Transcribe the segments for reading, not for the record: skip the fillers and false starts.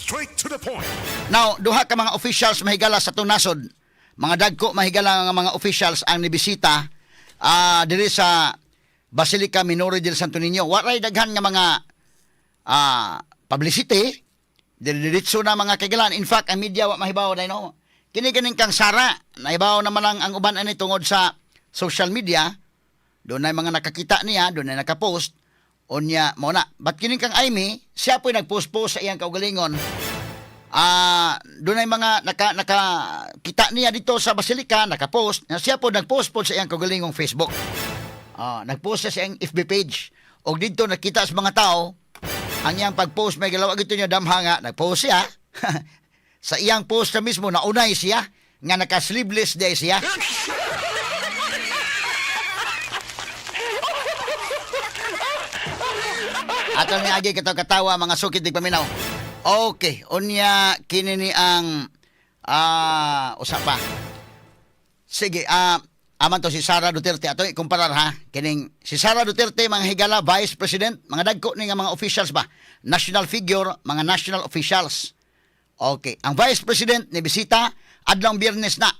Straight to the point. Now, duha ka mga officials mahigala sa tunasod. Mga dagko mahigala nga mga officials ang nibisita diri sa Basilica Minore del Santo Niño. Waray daghan nga mga publicity, diretso na mga kagalan. In fact, ang media wa mahibaw dai no. Kini ganing kang Sara, nahibaw naman lang ang uban ani tungod sa social media. Doon ay mga nakakita niya, doon ay nakapost. Onya mo na. Ba't kining kang Amy, siya po'y nagpost-post sa iyang kaugalingon. Doon ay mga nakakita niya dito sa Basilica, nakapost. Siya po nagpost-post sa iyang kaugalingong Facebook. Nagpost siya sa iyang FB page. O dito nakita sa mga tao, ang iyang pag-post, may galawa ito niya damhanga, nagpost siya. Sa iyang post na mismo, naunay siya, nga naka-sleeveless day siya. Ato ni agi katawa mga sukit di paminaw. Okay, unya kini ni ang usapa. Sige, aman to si Sara Duterte ato ikumparar ha. Kining si Sara Duterte mga higala vice president, mga dagko ni nga mga officials ba. National figure, mga national officials. Okay, ang vice president ni bisita adlong Biyernes na.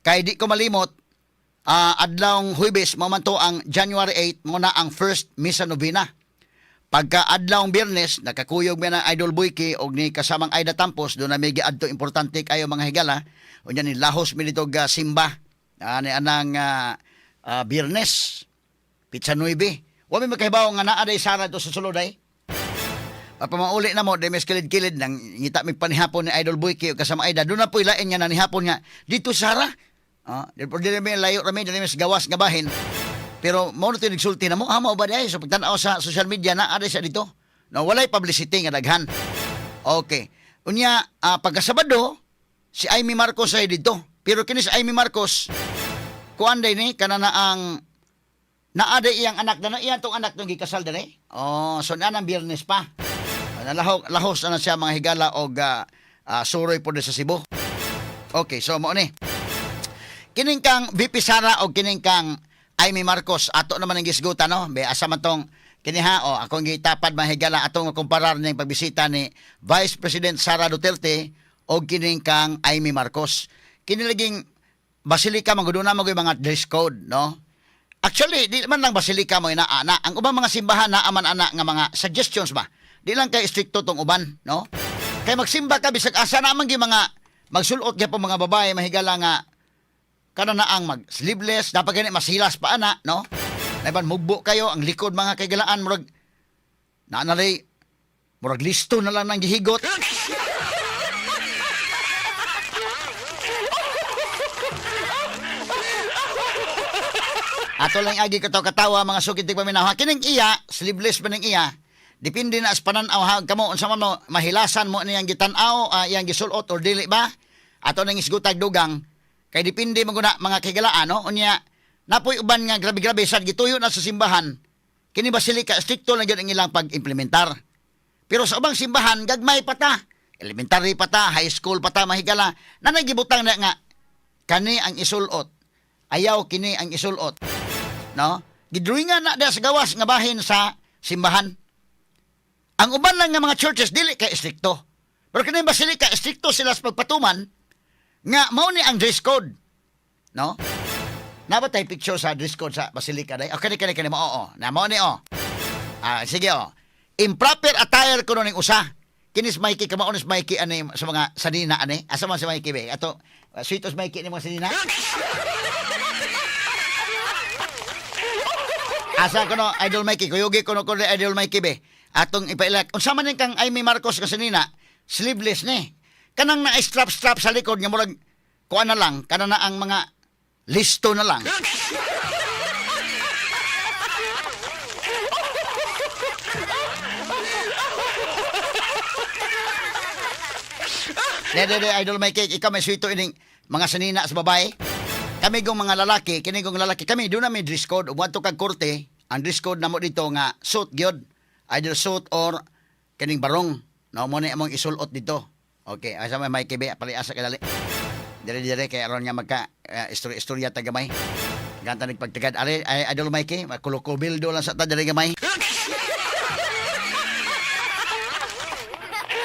Kay di ko malimot adlong Huwebes mo man to ang January 8 mo na ang first misa novena. Pagka adlawng Biyernes, nakakuyog mi ng Idol Boyki og ni kasamang Aida Tampos, doon na may giadto importante kayo mga higala. Unya ni lahos mi dito simba. Ni anang Biyernes, Pizza 9. Wa mi makahibaw nga naa day Sara to sa sulod ay. Papamauli na mo, de mes kilid-kilid nang ngita mi panihapon ni Idol Boyki og kasama Aida. Doon na po ilain nga nanihapon nga, dito Sara. Dili mi layo rami, dili mes gawas nga bahin. Pero mo nito nagsulti na mo, mo ba diay? So pagtanaw sa social media na ada siya dito. No, walay publicity nga daghan. Okay. Unya, pagkasabado, si Amy Marcos ay dito. Pero kini si Amy Marcos, kuan day ni, kanana ang naada iyang anak na iyan tong anak tong gikasal dali. So na nang Biyernes pa. Lahos na siya mga higala og suroy po sa Cebu. Okay, so mo ni. Kining kang VP Sara og kining kang Amy Marcos, ato naman ang gisgutan, no? Be, asa man tong kiniha, akong gitapad mahigala atong kumparar ng pagbisita ni Vice President Sara Duterte o kining kang Amy Marcos. Kinilaging Basilica, maguduna mo yung mga dress code, no? Actually, di man lang Basilica mo inaana. Ang ubang mga simbahan na aman-ana nga mga suggestions ba? Di lang kay stricto tong uban, no? Kay magsimba ka, bisag asa naman yung mga magsulot kaya po mga babae, mahigala nga kana na ang mag-sleeveless, dapat ganit masilas pa ana, no? Naiban, mugbo kayo, ang likod mga kagalaan, murag, naanalay, murag listo na lang ng gihigot. Ato lang agi katawa mga sukitig paminaw. Kining iya, sleeveless pa ning iya, depende na sa pananaw ha, kamo, unsa man mo, mahilasan mo niyang gitanaw, iyang gisulot or dili ba? Ato nang isgutag dugang, kay dipindi maguna mga kigalaan, no? Unya, napoy uban nga grabe-grabe sad gituyo na sa simbahan. Kini Basilica stricto lang gyud ang ilang pag-implementar. Pero sa ubang simbahan gagmay pa ta. Elementary pa ta, high school pa ta mahigala. Nanay gibutang na nga kani ang isulot. Ayaw kini ang isulot. No? Gidruingan na sa gawas nga bahin sa simbahan. Ang uban lang nga mga churches dili kay stricto. Pero kini Basilica stricto sila sa pagpatuman. Nga, mao ni ang dress code. No? Nabatay picture sa dress code sa Basilica day. Okay, kani mo, na mao ni, sige, improper attire ko ning usa. Kinis Mikey, kamaon is Mikey, ani, sa mga sanina, ani. Asa man si Mikey, be? Ato, sweetos Mikey ni mga sanina. Asa ko no, Idol Mikey, kuyugi ko no, Idol Mikey, be? Atong ipailak. Unsa man kang Amy Marcos ka sanina, sleeveless ni. Kanang na-strap-strap sa likod nga murag kuan na lang, kana na ang mga listo na lang. Dede, Idol Mikey, ikaw may sweeto ining mga sanina sa babae. Kami gong mga lalaki, kini gong lalaki, kami doon na may dress code. Ubuan to kag korte, ang dress code na mo dito nga suit gyud, either suit or kining barong. No mo ni among isulot dito. Okay, asa may Mikey be, paliasa ka dali. Dire-dire kay aron nga magka istorya tagamay. Ganta nagpagtagad ari Idol Mikey, makulo-kubildo lang sa ta dire gamay.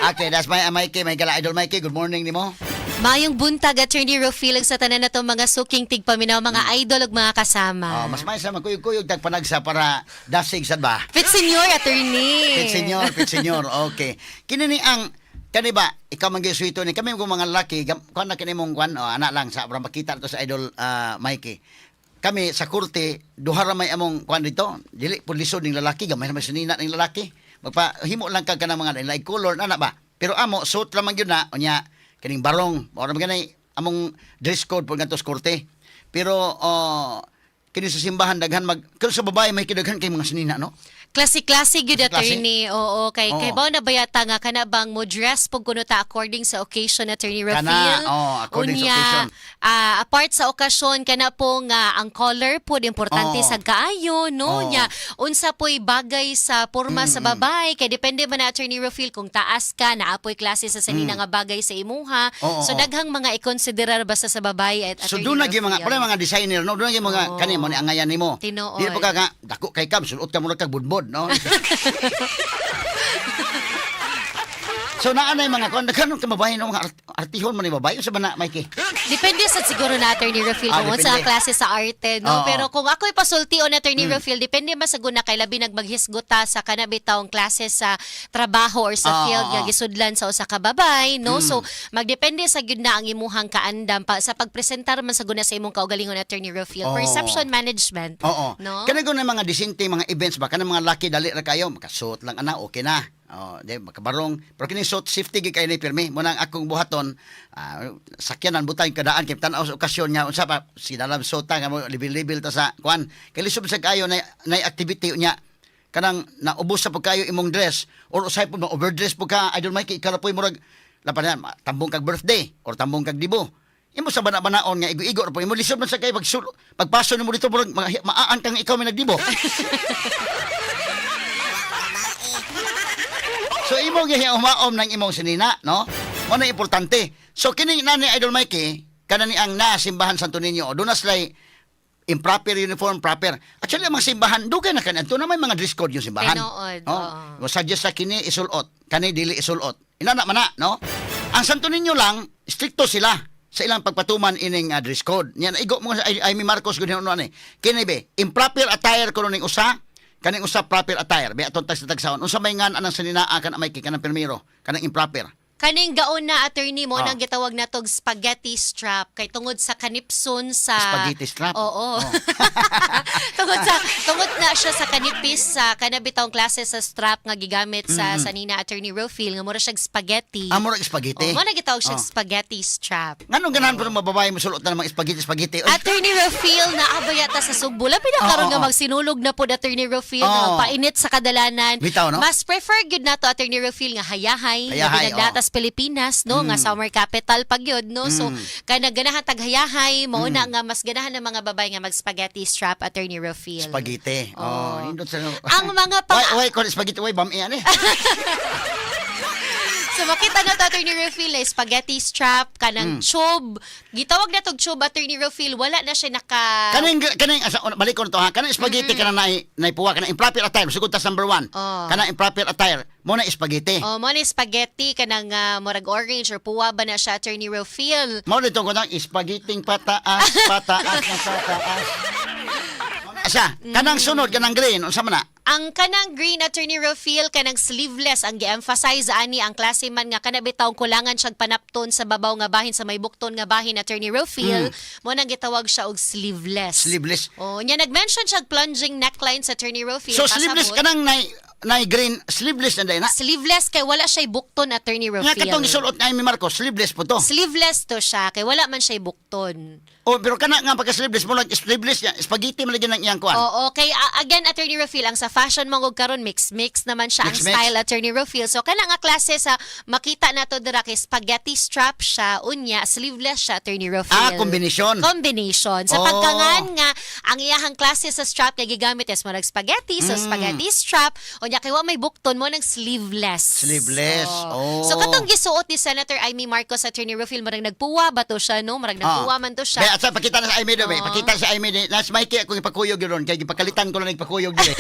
Okay, that's my Mikey, my gala idol Mikey. Good morning nimo. Mayong buntag, Attorney Rufil, sa tanan na to mga suking tigpaminaw, mga idol ug mga kasama. Mas may sa magkuyog-kuyog tagpanagsa para dasig sad ba? Fit Senior, Attorney. Pit senyor. Okay. Kini ang kani ba ikaw man gisuito ni kami mga lalaki kuan na kini mong kuan ana lang sa para makita to sa idol Mikey. Kami sa kurte duha ra may among kuan dito. Dili pud lisod ning lalaki, gamay na may sinina ning lalaki. Magpahimo lang kag kanang mga like color na ba. Pero amo suit ra man gyud na unya kining barong ora man ganay among dress code pud ngadto sa kurte. Pero kini sa simbahan daghan kung sa babae may kidaghan kay mga sinina no. Klase-klase gyud, Klase? Attorney. Oo, kay bao na bayata nga kana bang mo dress pug kuno ta according sa occasion, Attorney Rufil. According sa Unya, occasion. Apart sa okasyon kana po nga ang color po importante Oo. sa kaayo no Oo. nya unsa po'y bagay sa porma sa babae kay depende man na, Attorney Rufil, kung taas ka naapoy klase sa sanina nga bagay sa imuha. Oo, So oo. daghang mga i-considerar basta sa babae at So Attorney doon na gyud mga Rufil. mga designer no, doon na gyud mga Oo. kani mo ni angayan nimo. Tinuod. Dili pa ka nga dako kay kam sulot ka mura kag budbod no. So naanay mga kon kanon ka babae no mga artihon man ni babae sa bana Mikey. Depende sa siguro na, Attorney Rufil, kung sa depende. klase sa arte, no? Oo. Pero kung ako'y pasulti o na, Attorney Rufil, depende masaguna kay labi nagmaghisguta sa kanabitawng klase sa trabaho or sa Oo, field nga oo. gisudlan sa usa ka babay, no? So, magdepende sa gyud na ang imuhang kaandam pa sa pagpresentar man saguna sa imong kaugalingon, Attorney Rufil. Oo. Perception management. Oo. No? Kana gud mga disente mga events ba kana mga laki dali ra kayo makasuot lang ana okay na. Di makabarong pero kini suit safety gid kay ni pirmi mo nang akong buhaton sakyanan butang kadaan kay tan-aw sa okasyon nga unsa pa sinalam sota nga mo level ta sa kuan kay lisod sa kayo na activity nya kanang naubos sa pagkayo imong dress or usay po overdress po ka idol Mikey ikarapoy murag lapan tambong kag birthday or tambong kag dibo. Imo sa bana-banaon nga igo-igo ra po imo lisod man sa kay pagpaso nimo dito murag maaan kang ikaw may nagdibo. So imo gyud umaom ng imong sinina, no? Mo na importante. So kini nani idol Mikey, kana ni ang simbahan Santo Niño, do na slay improper uniform proper. Actually ang mga simbahan dugay na kanadto na may mga dress code yung simbahan. Tinuod, No? Mo suggest sa kini isulot, kani dili isulot. Inana man na, no? Ang Santo Niño lang stricto sila sa ilang pagpatuman ining dress code. Yan igo mo sa Amy Marcos gud ano ani. Kini be, improper attire kuno ning usa kaning usa proper attire be aton tag sa tagsaon unsa may ngan anang saninaa kan may kanang permiro kanang improper Kaning gaon na, Attorney, mo Oh. nang gitawag na tog spaghetti strap kay tungod sa kanipson sa Spaghetti strap? Oo. Oh. tungod na siya sa kanipis sa kanabitawng klase sa strap nga gigamit sa sanina, Attorney Rufil, nga mura siya spaghetti. amor spaghetti Mo na gitawag siya Oh. spaghetti strap. nganong ganahan pa ng mga babae mo sulot na ng mga spaghetti Attorney Rufil na abayata sa Subo. Labi na karon nga Oo. magsinulog na po Attorney Rufil Oo. nga painit sa kadalanan. Bitaw, no? Mas prefer gyud nato Attorney Rufil nga hayahay, Hayahay, nga sa Pilipinas, no, nga summer capital pag yun, no. So kana ganahan tag hayahay, mao na nga mas ganahan ng mga babae nga mag spaghetti strap, Attorney Rufil. spaghetti indot sa Ang mga why kon spaghetti why bam iyan eh So makita na to, Attorney Rufil, spaghetti strap kanang tube. Gitawag na tog tube, Attorney Rufil, wala na siya naka kaning balik ko na to ha kanang spaghetti kana na puwa kana improper attire sugod tas number 1 Oh. kana improper attire mo na spaghetti Oh, mo ni spaghetti kanang murag orange or puwa ba na siya, Attorney Rufil. Mao dito ko nang spaghetti pataas na pataas. Asa, kanang sunod kanang green unsa man na? Ang kanang green, Attorney Rufil, kanang sleeveless ang gi-emphasize ani ang klase man nga kana bitawng kulangan siyang panapton sa babaw nga bahin sa may bukton nga bahin, Attorney Rufil, mo nang gitawag siya og sleeveless. Sleeveless. Oh, nya nag-mention siya og plunging neckline sa Attorney Rufil. So sleeveless pasabot. kanang nay green sleeveless na day na. Sleeveless kay wala siya bukton, Attorney Nga Rufil. katong gisulot na Amy Marcos sleeveless po to. Sleeveless to siya kay wala man siya bukton. Oh, pero kana nga pagka sleeveless mo lang sleeveless ya spaghetti man lagi nang iyang kuan. Oo, kay again, Attorney Rufil, ang sa fashion mong karon mix naman siya ang Mix. style, Attorney Rufil. So kana nga klase sa makita nato dira kay spaghetti strap siya, unya sleeveless siya, Attorney Rufil. Kombinasyon. Combination. Sa Oh. pagkangan nga ang iyahang klase sa strap nga gigamit is mo nag spaghetti, so spaghetti strap, unya kay wa may bukton mo nang sleeveless. Sleeveless. Oh. So katong gisuot ni Senator Amy Marcos, Attorney Rufil, marang nagpuwa ba to siya, no? Marang nagpuwa man to siya. Kaya asa pakita na sa Amy do, Oo. pakita sa Amy nas Mikey ako ipakuyog yun kay gipakalitan ko lang ipakuyog dili.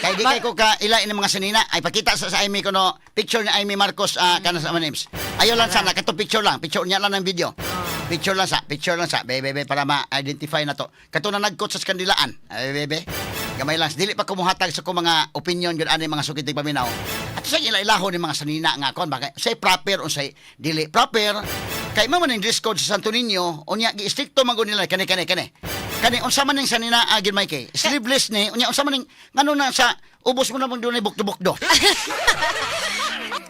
Kay di kay ko ka ilain ng mga sinina ay pakita sa Amy ko no picture ni Amy Marcos kana sa names. Ayo lang sana kato picture niya lang ng video. Picture lang sa bebe para ma-identify na to. Kato na nagkot sa kandilaan. Ay bebe. Gamay lang dili pa kumuhatag sa ko mga opinion gud ani mga sukitig paminaw. At sa ilailahon ni mga sanina nga kon bakay say proper o say dili proper. Kay mo man dress code sa Santo Niño unya gi stricto man gud nila kani. Kani unsa man ning sanina agin may kay sleeveless ni unya unsa man ning ngano na sa ubos mo na bang dunay bukdo-bukdo.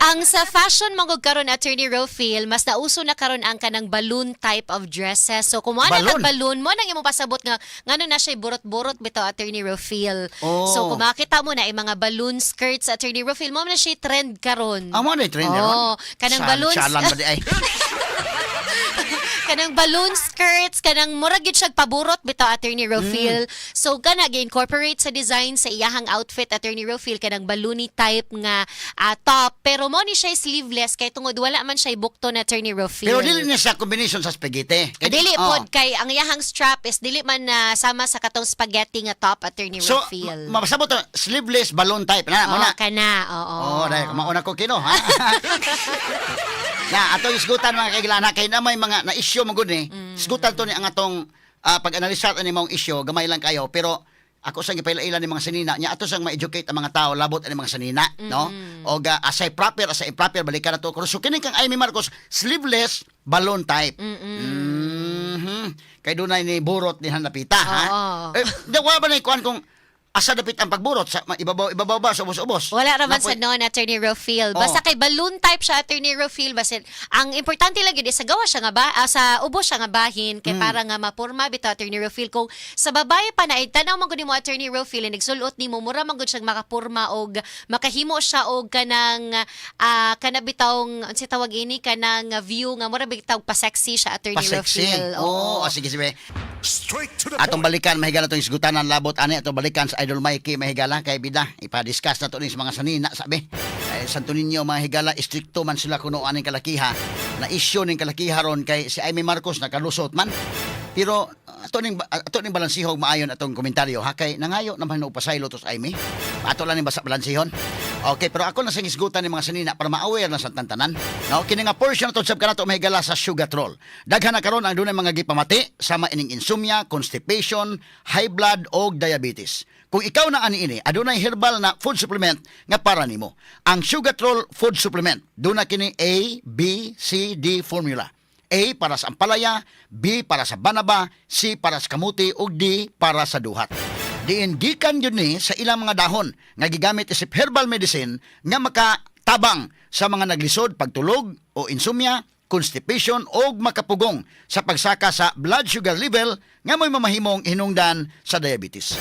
Ang sa fashion manggod karon Attorney Rofil, mas nauso na karon ang kanang balloon type of dresses. So kung mo na Balloon? kag balloon mo nang imo pasabot nga ngano na siya burot-burot bitaw Attorney Rofil. Oh. So kung makita mo na mga balloon skirts Attorney Rofil, mo na siya trend karon. Amo na trend ron. Kanang balloons. Salan ba di ay. Kanang balloon skirts, kanang murag gyud siya paburot bitaw Attorney Rofil. So kana gi-incorporate sa design sa iyahang outfit Attorney Rofil kanang balloony type nga top, pero mo ni siya sleeveless kay tungod wala man siya bukto na Attorney Rofil. Pero dili niya sa combination sa spaghetti. Dili pod kay ang iyahang strap is dili man na sama sa katong spaghetti nga top Attorney So, Rofil. mapasabot to, sleeveless balloon type na mo na. Kana, oo. Oh, dahil mauna ko kino, ha? Na ato isgutan mga kaigilana kay na may mga na-issue mo gud ni. Isgutan to ni ang atong pag-analisar ani mong issue, gamay lang kayo pero ako sang gipaila-ila ni mga sanina nya ato sang ma-educate ang mga tao labot ani mga sanina, no? O asay proper asay improper balikan na to. So kini kang Amy Marcos sleeveless balloon type. Kay dunay ni burot ni hanapita, ha? Dawa ba ni kuan kung asa dapit ang pagburot sa ibabaw ba sa ubos-ubos? Wala raman Napoy- sa noon Attorney Rofil. Basta kay balloon type siya Attorney Rofil basin. Ang importante lang yun is sa gawa siya nga sa ubos siya nga bahin kay para nga mapurma bitaw Attorney Rofil. Kung sa babae pa na tanaw man gud nimo Attorney Rofil nagsulot nimo mura man gud siya makapurma og makahimo siya og kanang kanabitawng unsa tawag ini kanang view nga mura bitaw pa sexy siya Attorney Pasexy. Rofil. Oo, sige. Straight to the Atong balikan mahigala tong isgutanan labot ani atong balikan sa Idol Mikey mahigala kay bida ipa-discuss na to ni sa mga sanina sabi. Santo Niño mahigala istrikto man sila kuno aning kalakiha na issue ning kalakiha ron kay si Amy Marcos nakalusot man. Pero ato ning balansihog maayon atong komentaryo ha kay nangayo naman no pasaylo to sa Amy. Ato lang ning balansihon. Okay, pero ako na sa isgutan ni mga sanina para ma-aware na sa tantanan. No, kini nga portion to sab kanato mahigala sa sugar roll. Daghan na karon ang dunay mga gipamati sama ining insomnia, constipation, high blood o diabetes. Kung ikaw na ani ini, adunay herbal na food supplement nga para nimo. Ang sugar roll food supplement, duna kini A, B, C, D formula. A para sa ampalaya, B para sa banaba, C para sa kamuti ug D para sa duhat. Diin gikan yun ni sa ilang mga dahon nga gigamit isip herbal medicine nga makatabang sa mga naglisod, pagtulog o insomnia, constipation o makapugong sa pagsaka sa blood sugar level nga may mamahimong hinungdan sa diabetes.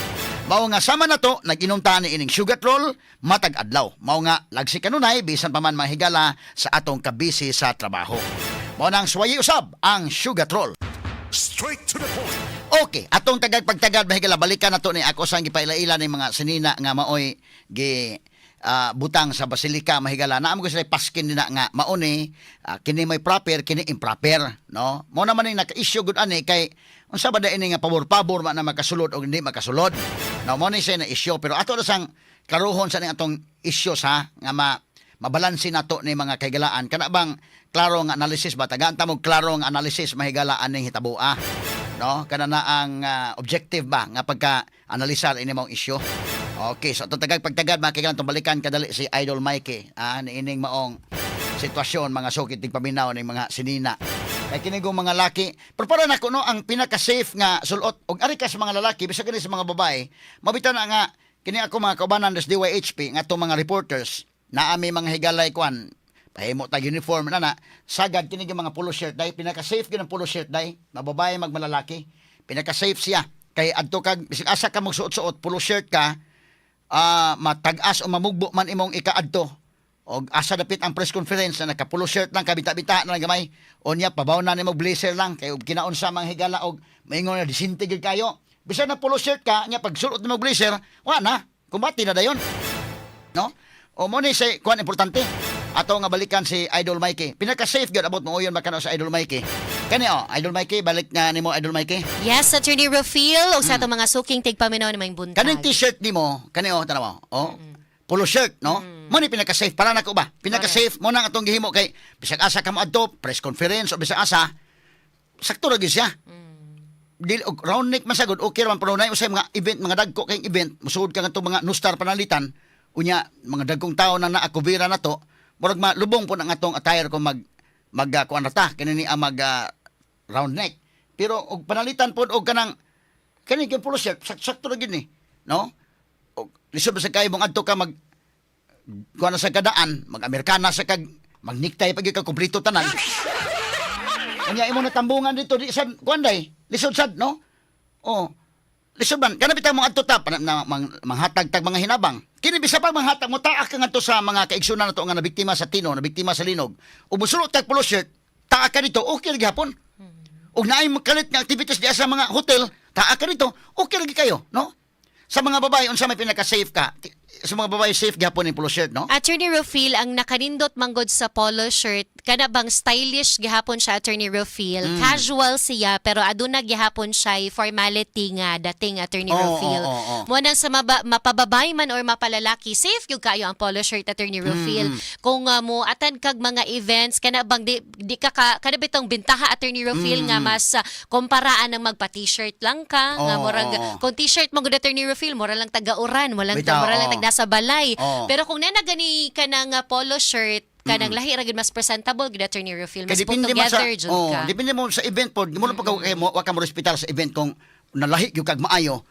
Mao nga sama na to, nag-inom ta ni ining sugar roll matag adlaw. Mao nga lagsi kanunay bisan pa man mahigala sa atong kabisi sa trabaho. Mao nang suwayi usab ang sugar roll. straight to the point. Okay, atong pagtagad mahigala balikan nato ni ako sang gipaila-ila ni mga sinina nga maoy gi butang sa basilika mahigala na amo ko sila paskin nila nga mauni kini may proper kini improper, no? Mo naman ning naka-issue gud ani kay unsa ba da ini nga pabor-pabor man na makasulod o hindi makasulod. No, mo ni siya na issue pero ato na sang karuhon sa ning atong issue sa nga mabalansi nato ni mga kaigalaan kana bang klaro nga analysis ba tagaan ta mo klaro nga analysis mahigala aning hitabua, no? Kana na ang objective ba nga pagka-analisar ini mong issue. Okay, so itong pagtagad makikita itong balikan kadali si Idol Mikey niining maong sitwasyon mga sukit tig paminaw ng mga sinina kay kinigong mga laki pero para nako no ang pinaka-safe nga sulot og ari ka sa mga lalaki bisag kini sa mga babae mabitaw na nga kini ako mga kaubanan des DYHP nga itong mga reporters na ami mga higalay kwan pahimo ta uniform na sagad kini mga polo shirt dai pinaka-safe gyud ang polo shirt dai mababae magmalalaki pinaka-safe siya kay adto kag bisag asa ka magsuot-suot polo shirt ka matag-as o mamugbo man imong ikaadto og asa dapit ang press conference na nakapulo shirt lang kabita-bita na gamay unya pabaw na nimo blazer lang kay ug kinaon sa mga higala og maingon na disinte gyud kayo bisan na pulo shirt ka nya pag sulot nimo blazer wa na kumbati na dayon, no? O mo ni say kuan importante. Ato nga balikan si Idol Mikey. Pinaka-safe gyud abot mo uyon makano sa Idol Mikey. Kani Idol Mikey balik nga nimo Idol Mikey. Yes, Attorney Rufil, og sa atong mga suking tigpaminaw na may buntag. Kaning t-shirt nimo, kani tanaw. Polo shirt, no? Mo ni pinaka-safe para nako ba? Pinaka-safe mo nang atong gihimo kay bisag asa ka mo adto, press conference o bisag asa. Sakto ra gyud siya. Dili og round neck man sagod okay ra man pero nay usay mga event, mga dagko kay event, musud ka ngadto mga no-star panalitan. Unya mga dagkong tao na naakubira na to. Murag malubong po ng atong attire kung kuan ta kini ang round neck. Pero og panalitan pod og kanang kani kay polo shirt sakto ra gyud ni, no? Og lisod sa kay mong adto ka kuan sa kadaan, mag-Amerikana sa kag mag-necktie pag ka kumpleto tanan. Kanya imo na tambungan dito di sad kuan day, lisod sad no? Lisod man, kana bitaw mong adto ta manghatag tag mga hinabang. Kini bisa pa manghatag mo taak ka ngadto sa mga kaigsunan nato nga nabiktima sa tino, nabiktima sa linog. Ug mosulot tag polo shirt, taak ka dito, okay lagi hapon. Ug naay makalit nga activities diya sa mga hotel, taak ka dito, okay lagi kayo, no? Sa mga babae unsa may pinaka-safe ka? Sa mga babae safe gyapon ni polo shirt, no? Attorney Rufil, ang nakanindot manggod sa polo shirt, kana bang stylish gihapon siya, Attorney Rufil. Casual siya, pero aduna gihapon siya formality nga dating Attorney Rufil. Mo nang sa mapababay man or mapalalaki, safe gyud kayo ang polo shirt, Attorney Rufil. Kung mo attend kag mga events, kana bang di ka kana bitong bintaha, Attorney Rufil, nga mas komparaan ng magpa-t-shirt lang ka, nga murag kung t-shirt mo gud, Attorney Rufil, mura lang taga-uran, mura lang tag nasa balay. Pero kung nanagani ka ng polo shirt, kanang lahi ra gid mas presentable gid, Attorney Rufil, mas put together jud ka. Depende mo sa event pod, mo pa kay mo wa ka mo hospital sa event kung nalahi gyud kag maayo.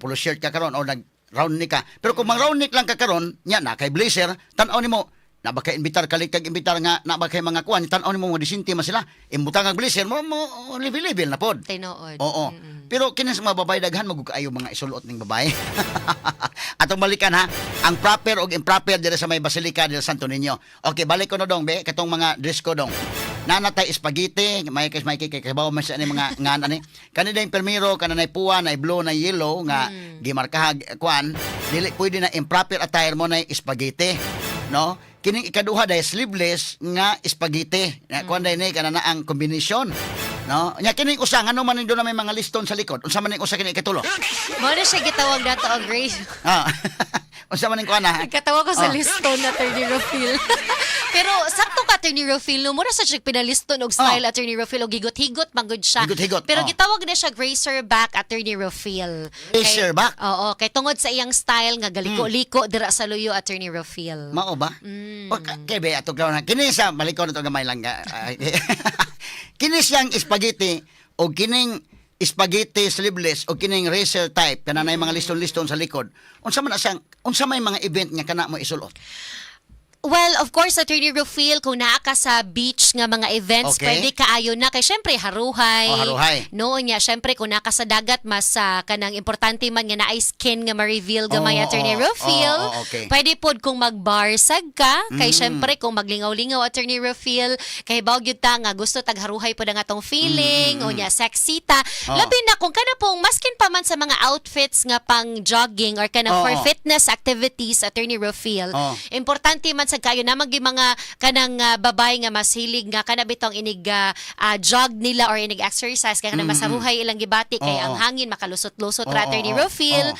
Polo shirt ka karon o nag round neck ka. Pero kung mang round neck lang ka karon, nya na kay blazer, tan-aw nimo na ba kay imbitar kalikag imbitar nga na ba kay mga kuan, tan-aw nimo mga disinti man sila. Imbutang ang blazer mo level na pod. Tinuod. Oo. Pero kini sa mga babae daghan magugaayo mga isulot ning babae. Atong balikan ha, ang proper og improper diri sa may Basilica del Santo Niño. Okay, balik ko na dong be, katong mga dress ko dong. Nanatay spaghetti, may kay kabaw man sa ni mga ngan ani. Kanina yung permiro, kananay puwa, na blue, na yellow nga gimarkahag kuan, dili pwede na improper attire mo na spaghetti, no? Kining ikaduha day sleeveless nga spaghetti. Kuan day ni kanana ang kombinasyon. No? Nya kining usa ngano man do na may mga liston sa likod. Unsa man ning usa kini ikatulo? Mo na siya gitawag dato og grace. Unsa man ning kuan ha? Katawag ko sa liston, Attorney Rufil. Pero sakto ka, Attorney Rufil, no, mura sa siya pinaliston og style, Attorney Rufil, og higot-higot manggod siya. Higot-higot, Pero gitawag na siya Racerback, Attorney Rufil. Racerback? Oo, kay tungod sa iyang style nga galiko-liko dira sa luyo, Attorney Rufil. Mao ba? Okay, be ato karon. Kini sa balikaw na to gamay lang. Kini siyang spaghetti o kining spaghetti sleeveless o kining racer type kananay mga liston-liston sa likod. Unsa man siyang unsa may mga event nga kana mo isulot? Well, of course, Attorney Rufil, kung naa ka sa beach nga mga events, pwede kaayo na. Kay syempre, haruhay. Haruhay. Noon niya, syempre, kung naa ka sa dagat, mas kanang importante man nga naay skin nga ma-reveal gamay, Attorney Rufil. Okay. Pwede pod kung mag-barsag ka. Kay syempre, kung maglingaw-lingaw, Attorney Rufil, kay bawag yun ta nga gusto tagharuhay po na nga tong feeling, o niya, sexy ta. Labi na, kung kana pong maskin pa man sa mga outfits nga pang jogging or kanang for fitness activities, Attorney Rufil, importante man sa kayo na mga kanang babay nga mas hilig nga kana bitong inig jog nila or inig exercise kay kanang masaruhay ilang gibati kay ang hangin makalusot-lusot Attorney Rufil.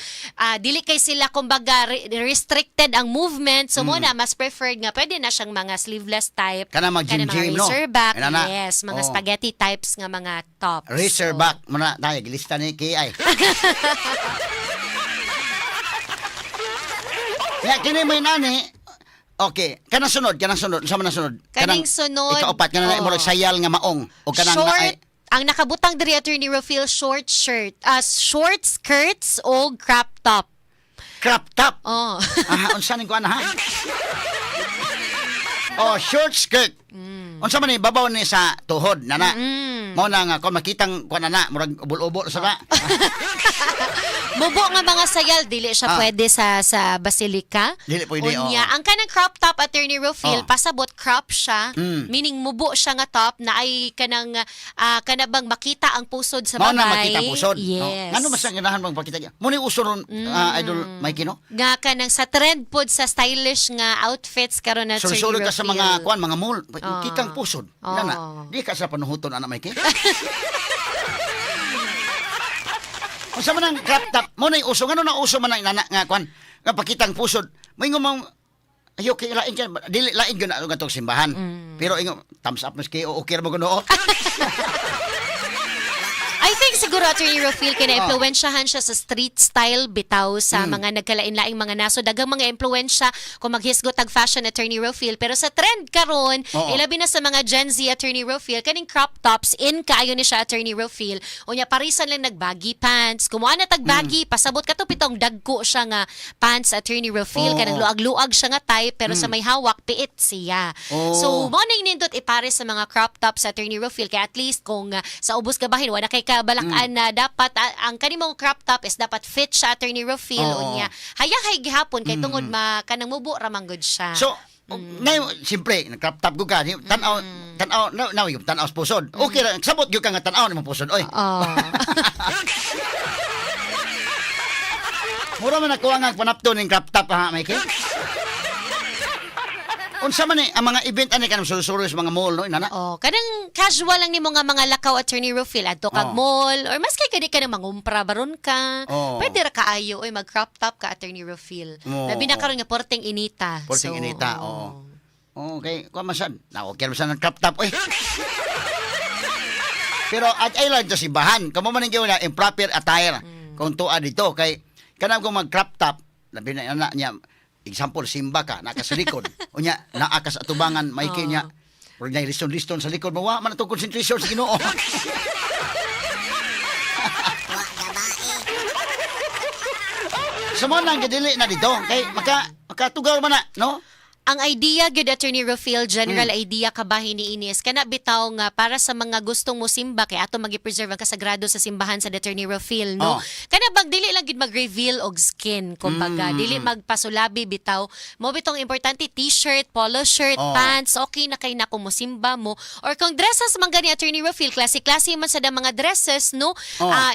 Dili kay sila kumbaga restricted ang movement, so mo na mas preferred nga pwede na siyang mga sleeveless type kana mag-gym no. Racerback, yes, mga spaghetti types nga mga tops. Racerback mo na tayo gilista ni KI. Ya kini may nani. Okay, kanang sunod. Sa man sunod? Kaning sunod. Ikaapat kanang imong sayal nga maong o kanang short. Ang nakabutang diri, Attorney Rufil, short shirt, short skirts o crop top. Crop top. Unsa ning kuan ha? Short skirt. Unsa man ni babaw ni sa tuhod nana? Mao na nga kung makitang kuan na murag ubol-ubol sa na. Mubo nga mga sayal dili siya pwede sa basilika. Dili pwede, Unya, ang kanang crop top Attorney Rofil pasabot crop siya, meaning mubo siya nga top na ay kanang kanabang makita ang pusod sa Mao babay. na makita pusod. Yes. Ngano mas ang ganahan magpakita niya? Muni usuron idol Mikey no? Nga kanang sa trend pod sa stylish nga outfits karon na Attorney Sulod ka sa mga Rofil. kuan mga mall, kitang pusod. Ngana. Di ka sa panuhuton ana Mikey. Unsa man ang crop top? Mo na uso ngano na uso man ang nana nga kuan nga pakitang pusod. Moingon mo ayo kay lain ka dili lain gyud na gatong simbahan. Pero ingon thumbs up maski o okay ra mo kuno. I think siguro Attorney Rofil kina-influensyahan siya sa street style bitaw sa mga nagkalain-laing mga naso. Dagang mga influensya kung maghisgot tag fashion Attorney Rofil. Pero sa trend karon, ilabi na sa mga Gen Z Attorney Rofil, kaning crop tops, in kaayo ni siya Attorney Rofil. Unya parisan lang nag-baggy pants. Kumuha na tag-baggy, pasabot ka to pitong dagko siya nga pants Attorney Rofil. Kanang luag-luag siya nga type, pero sa may hawak, piit siya. So, mo na nindot ipare sa mga crop tops Attorney Rofil. Kaya at least kung sa ubos ka bahin, wala kay kabalakan na dapat ang kanimong crop top is dapat fit siya Attorney Rofil unya hayay gihapon kay tungod kanang mubo ra man gud siya. So, na siyempre, crop top ko ka, tanaw, yung tanaw sa pusod. Okay ra, sabot gyud ka nga tanaw ni mo pusod, oy. Mura man nakuha nga panapto ning crop top ha, Mikey. Unsa man ang mga event ani kanang sulu-sulu sa mga mall no inana? Kanang casual lang nimo nga mga lakaw Attorney Rofil adto kag mall or maski kadi ka nang mangumpra baron ka. Pwede ra kaayo oy mag crop top ka Attorney Rofil. Labi na karon nga porteng inita. Porteng inita, oo. Okay, kuha masad. Na okay ra ng crop top oy. Pero at ay lang to simbahan. Kamo man ang giwala improper attire. Kung tuwa dito kay kanang kung mag crop top, labi na ana niya example, simba ka, naka sa likod. Unya, naakas atubangan, may kanya. Or na liston-liston sa likod, mawa man itong concentration sa Ginoo. Sa mga nang gadili na dito, kay makatugaw man na, no? Ang idea gyud Attorney Rofil, general idea kabahin ni Ines kana bitaw nga para sa mga gustong mosimba kay ato magi-preserve ang kasagrado sa simbahan sa Attorney Rofil no. Kana bag dili lang gid mag-reveal og skin kumbaga dili magpasulabi bitaw mo bitong importante t-shirt, polo shirt, pants okay na kay nako mosimba mo or kung dresses man gani Attorney Rofil klase-klase man sa mga dresses no.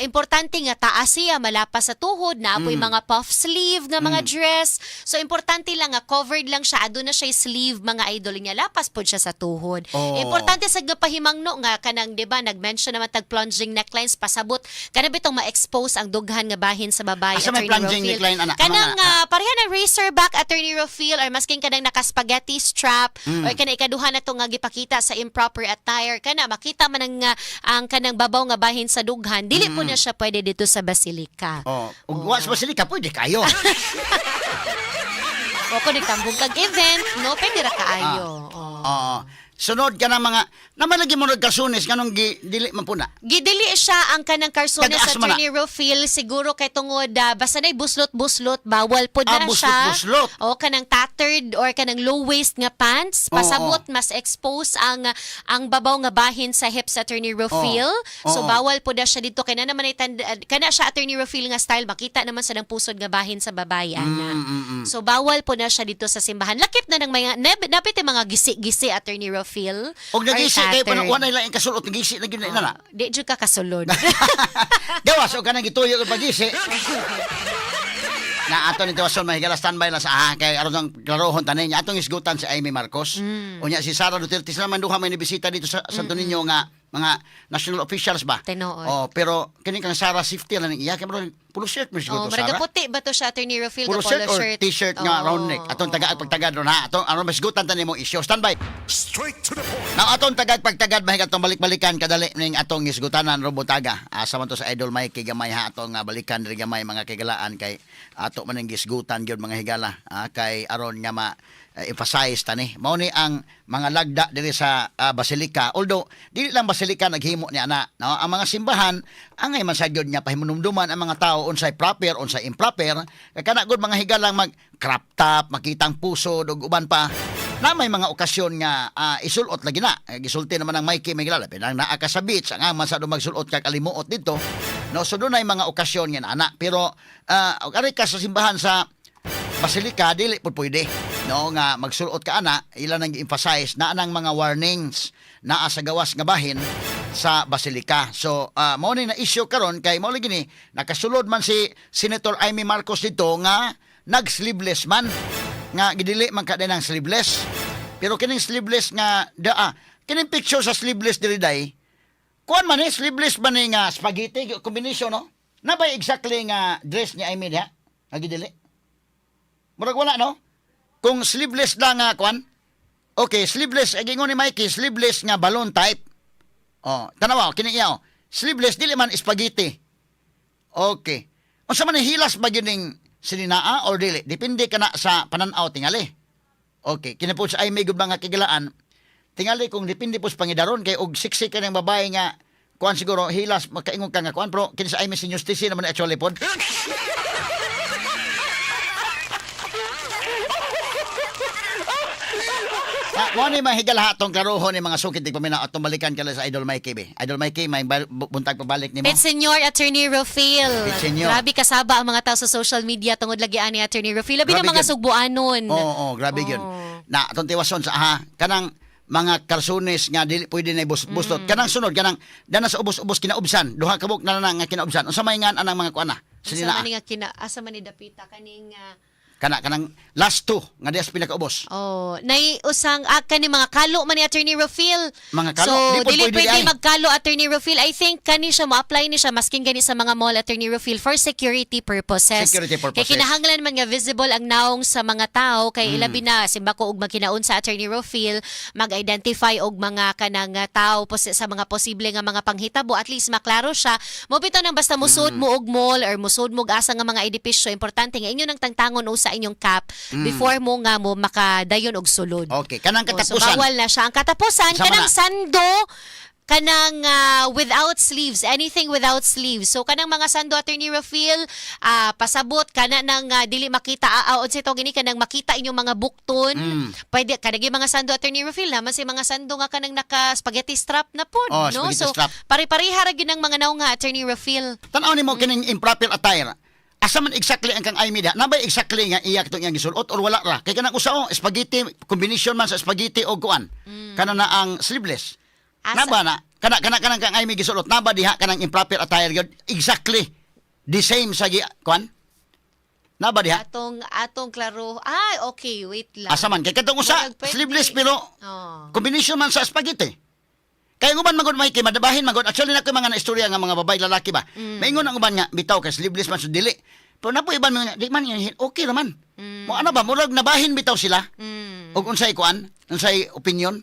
Importante nga taas siya malapas sa tuhod na apoy mga puff sleeve nga mga dress. So importante lang nga covered lang siya na siya sleeve mga idol niya lapas pod siya sa tuhod. Importante sa gapahimangno nga kanang 'di ba nag-mention naman tag plunging necklines pasabot kana bitong ma-expose ang dughan nga bahin sa babae Asa may Attorney plunging Rofil. neckline ana? Kanang pareha na racer back Attorney Rofil or masking kanang naka-spaghetti strap or kana ikaduha na to nga gipakita sa improper attire kana makita man ang kanang babaw nga bahin sa dughan dili po na siya pwede dito sa basilika. Ug wa sa basilika pwede kayo. O kung nagtambong kag event, no, pwede ra kaayo. Sunod ka ng mga, namalagi mo nagkasunis, kanong dili man po na. Gidili siya ang kanang karsones Tagaas sa man na. Attorney Rofil siguro kay tungod basta nay buslot-buslot bawal pod na siya. Buslot-buslot. O kanang tattered or kanang low waist nga pants pasabot mas expose ang babaw nga bahin sa hips sa Attorney Rofil. So bawal pod na siya dito kay na naman kana siya Attorney Rofil nga style makita naman sa nang pusod nga bahin sa babae ana. So bawal pod na siya dito sa simbahan. Lakip na ng mga napit mga gisi-gisi Attorney Rofil. Og nagisi kay panakuan na ilang kasulot nagisi na gyud na. Di jud ka kasulod. Gawas o kanang gituyo og pagisi. Na ato nito wason mahigala standby lang sa kay aron ang klarohon tanin niya atong isgutan si Amy Marcos. Unya si Sara Duterte sila man duha may nibisita dito sa Santo Niño nga mga national officials ba? Tinuod. Pero kini kang Sara safety lang iya kay bro polo shirt mo siguro Maraga Sara. puti ba to siya Attorney Rofil Polo polo shirt or shirt? t-shirt nga round neck. Atong tagad pagtagad ron ha. Atong aron masigutan tanin mo issue standby. Straight to the point. Now atong tagad pagtagad mahig atong balik-balikan kadali ning atong isgutanan robotaga. Asa man to sa Idol Mike kay gamay ha atong balikan diri gamay mga kagalaan kay ato man ning gisgutan gyud mga higala kay aron nga emphasize tani mao ni ang mga lagda diri sa basilika although dili lang basilika naghimo ni ana no ang mga simbahan angay man sad gyud nya pahimunumduman ang mga tao unsay proper unsay improper kay kana gud mga higalang mag crop top makitang pusod ug uban pa Na may mga okasyon nga isulot lagi na. Gisulti naman ang Mikey may kilala. Pinang naa ka sa beach, ang masado magsulot ka kalimuot dito. No, so doon ay mga okasyon nga ana. Pero ari ka sa simbahan sa Basilica, dili po pwede. No, nga magsulot ka ana, ilan ang emphasize na anang mga warnings naa sa gawas nga bahin sa Basilica. So, mao ni na issue karon kay mao gini nakasulod man si Senator Amy Marcos dito nga nag-sleeveless man. Nga gidili man kada ng sleeveless. Pero kining sleeveless nga kining picture sa sleeveless diri day. Kuan man sleeveless man ni nga spaghetti combination no? Na ba exactly nga dress ni Amy diha? Nga gidili. Murag wala no? Kung sleeveless lang nga kuan. Okay, sleeveless gingon ni Mikey, sleeveless nga balloon type. Oh, tanawa kini iya oh. Sleeveless dili man spaghetti. Okay. Unsa man ni hilas ba gining sininaa or dili? Depende kana sa panan-aw tingali. Okay, kini po sa ay may gud mga kigalaan. Tingali kung depende po sa pangidaron kay og siksi ka ng babae nga kuan siguro hilas makaingon ka nga kuan pero kini sa ay may sinyustisi naman actually pod. Mo ni mahigalahatong klaruhon ni mga sukit di paminaw at tumalikan ka sa Idol Mikey be. Idol Mikey may buntag pabalik nimo. Pet Senior Attorney Rofil. Pet Senior. Grabe kasaba ang mga tao sa social media tungod lagi ani Attorney Rofil. Labi na Grabe mga gyud. sugbuanon. Oo, grabe yun. Na atong tiwason sa kanang mga kalsunes nga dili pwede na bustot. Kanang sunod kanang dana sa ubos-ubos kinaubsan. Duha ka buk na nga kinaubsan. Unsa may ngan anang mga kuana? Asa man ni nga asa man ni dapita kaning kanang last two nga dias pinakaubos. Oh, nay usang kani mga kalo man ni Attorney Rofil. Mga kalo, So, di po dili pwede pwede ay. magkalo Attorney Rofil. I think kani siya mo-apply ni siya masking gani sa mga mall Attorney Rofil for security purposes. Security purposes. Kay kinahanglan man nga visible ang naong sa mga tao kay ilabi na simba ko og magkinaon sa Attorney Rofil mag-identify og mga kanang tao sa mga posible nga mga panghitabo at least maklaro siya. Mo bitaw nang basta musud mo og mall or musud mo og asa nga mga edipisyo importante nga inyo nang tangtangon sa inyong cap before mo nga mo makadayon og sulod. Okay, kanang So katapusan. bawal na siya. Ang katapusan, Sama kanang na. sando, kanang without sleeves, anything without sleeves. So kanang mga sando Attorney Rofil, pasabot kana nang dili makita unsa to gini kanang makita inyong mga bukton. Pwede kanang yung mga sando Attorney Rofil naman si mga sando nga kanang naka spaghetti strap na pud, Oh, no? spaghetti So strap. pare-pareha ra gyud ang mga naong nga Attorney Rofil. Tanaw nimo kining improper attire. Asa man exactly ang kang Amy da? Nabay exactly nga iya kitong iyang gisulot or wala ra? Kay kanang usa spaghetti combination man sa spaghetti o kuan. Kana na ang sleeveless. Naba na kana kang Amy gisulot. Naba diha kanang improper attire gyud exactly the same sa kuan. Naba diha? Atong klaro. Okay, wait lang. Asa man kay katong usa Murag pwede. sleeveless pero Oh. combination man sa spaghetti. Kaya nguban magod may madabahin magod. Actually na ko mga naistorya nga mga babae lalaki ba. Maingon ang uban nga bitaw kay sleeveless man so dili. Pero napo iban mo nga di man yun, okay raman. Mo ano ba murag nabahin bitaw sila. Og unsay kuan? Unsay opinion?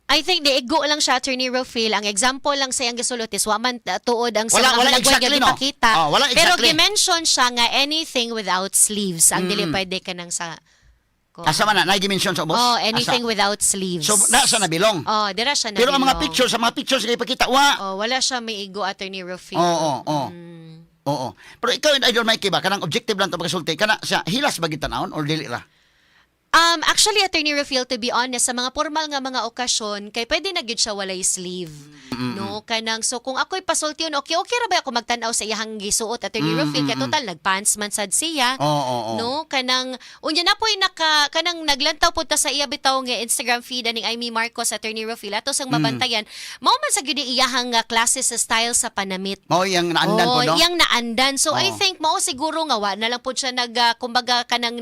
I think igo lang siya Attorney Rofil. Ang example lang sa iyang gisulot is waman tuod ang sa Wala- mga wala halagway exactly, nga no? gipakita. Wala Pero exactly. gi-mention siya nga anything without sleeves. Ang dili pwede ka nang sa Asa man na nagi-mention sa ubos? Oh, anything Asa? without sleeves. So nasa nabilong. Oh, dira siya na. Pero ang mga pictures, sa mga pictures nga ipakita, Oh, wala siya may igo Attorney Rofil. Oo. Pero ikaw and Idol Mikey ba kanang objective lang to pagsulti kana siya hilas ba gitanawon or dili ra? Actually, Attorney Rofil, to be honest, sa mga formal nga mga okasyon, kay pwede na gyud siya walay sleeve. No? Kanang, so kung ako'y pasulti yun, okay ra ba ako magtanaw sa iyang gisuot, Attorney Rofil, kaya total, nagpants man sad siya. Oo. No? Kanang, unya na po'y kanang naglantaw po ta sa iya bitaw nga Instagram feed aning Amy Marcos, Attorney Rofil, ato sang mabantayan, mao man sa gyud iyahang klase sa style sa panamit. Mao yang naandan po no. Iyang naandan. So, I Oo. think mao siguro nga wa na lang po siya kumbaga kanang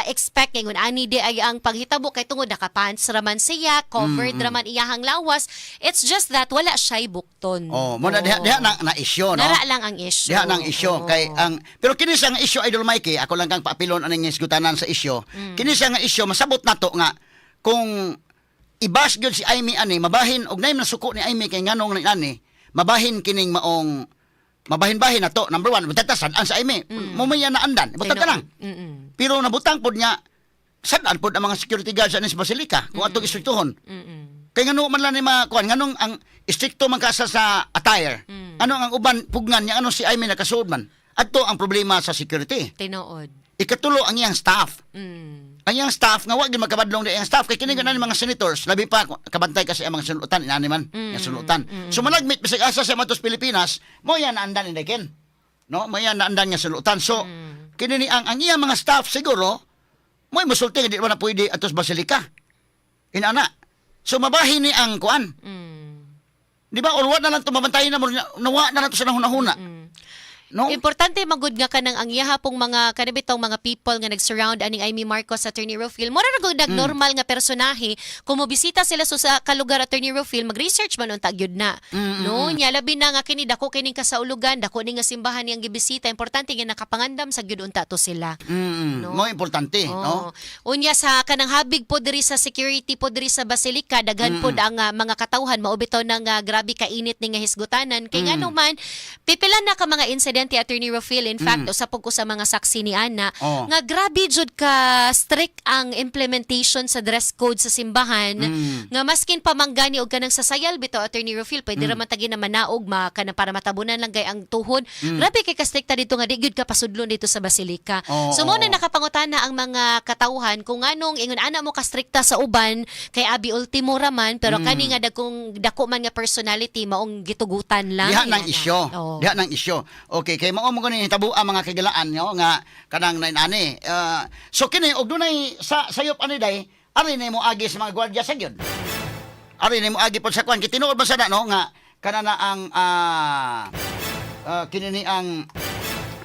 expect ngayon ani di ay ang paghitabo kay tungod nakapants raman siya, covered raman iyahang lawas. It's just that wala siya'y bukton. Oh, mo na diha na issue no. Nara lang ang issue. Diha nang issue Oo. kay ang pero kini sa nga issue Idol Mikey, ako lang kang paapilon aning isgutanan sa issue. Kini sa nga issue masabot nato nga kung ibas gyud si Amy ani mabahin og nay nasuko ni Amy kay nganong ni ani mabahin kining maong mabahin-bahin nato. Number 1, matatasan ang sa Amy. Mo may na andan. Butang ka lang. Pero nabutang pod niya sad pod ang mga security guards sa Basilica kung atong istriktuhon. Kay ngano man lang ni kuan nganong ang istrikto man kasa sa attire. Ano ang uban pugnan niya ano si Amy nakasuod man. Adto ang problema sa security. Tinuod. Ikatulo ang iyang staff. Ang iyang staff nga wag gyud makabadlong di ang staff kay kini ganan mga senators labi pa kabantay kasi ang mga sunlutan inani man nga sunlutan. So malagmit bisag asa sa matos Pilipinas mo yan naandan ni Ken. No, mo yan naandan nga sunlutan. So kini ni ang iyang mga staff siguro mo'y musulti nga di man na pwede atos Basilica. Inana. So mabahin ni ang kuan. Di ba or wa na lang tumabantayin na mo nawa na lang to sa nahuna-huna. No? Importante magud nga kanang ang iyaha pong mga kanabitong mga people nga nag-surround aning Amy Marcos sa Attorney Rofil. Mora na gud normal nga personahe kung mobisita sila sa kalugar Attorney Rofil, mag-research man unta gyud na. No, nya labi na nga kini dako kining kasaulugan, dako ni nga simbahan niyang gibisita. Importante nga nakapangandam sa gyud unta to sila. No? Mo importante, no? Unya sa kanang habig po diri sa security po diri sa Basilica, daghan po ang mga katawhan maubitaw nang grabe ka init ni nga hisgutanan kay ngano man pipila na ka mga incident Attorney Rofil. In fact, usapog ko sa mga saksi ni Ana nga grabe jud ka strict ang implementation sa dress code sa simbahan nga maskin pamanggani og kanang sasayal bitaw Attorney Rofil pwede ra man tagi na manaog kana para matabunan lang gay ang tuhod. Grabe kay ka-stricta dito nga di gyud ka pasudlon dito sa Basilica. So mo na nakapangutana ang mga katawhan kung anong ingon ana mo ka-stricta sa uban kay abi ultimo ra man pero kani nga dako man nga personality maong gitugutan lang. Diha nang isyo. Diha nang isyo. Okay, kay mao mo gani hitabo ang mga kagilaan nyo nga kanang nainani. So kini og dunay sayop ani day, ari na mo agi sa mga gwardiya sa gyud. Ari na mo agi pod sa kwan kitinuod ba sada no nga kana na ang kini ni ang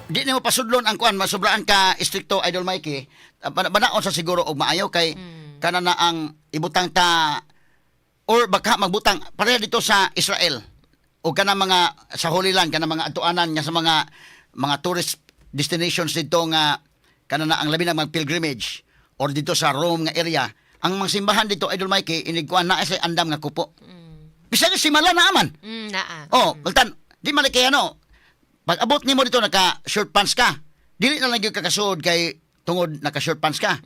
di na mo pasudlon ang kwan masubraan ka istrikto Idol Mikey. Banaon sa siguro og maayo kay kana na ang ibutang ta or baka magbutang pareha dito sa Israel. O kana mga sa Holy Land kana mga atuanan nga sa mga tourist destinations dito nga kana na ang labi ng mga pilgrimage or dito sa Rome nga area ang mga simbahan dito Idol Mikey inigkuan na sa andam nga kupo. Bisag simala na aman. Naa. Oh, baltan di man kay ano pag abot nimo dito naka short pants ka dili na lang gyud ka kasuod kay tungod naka short pants ka.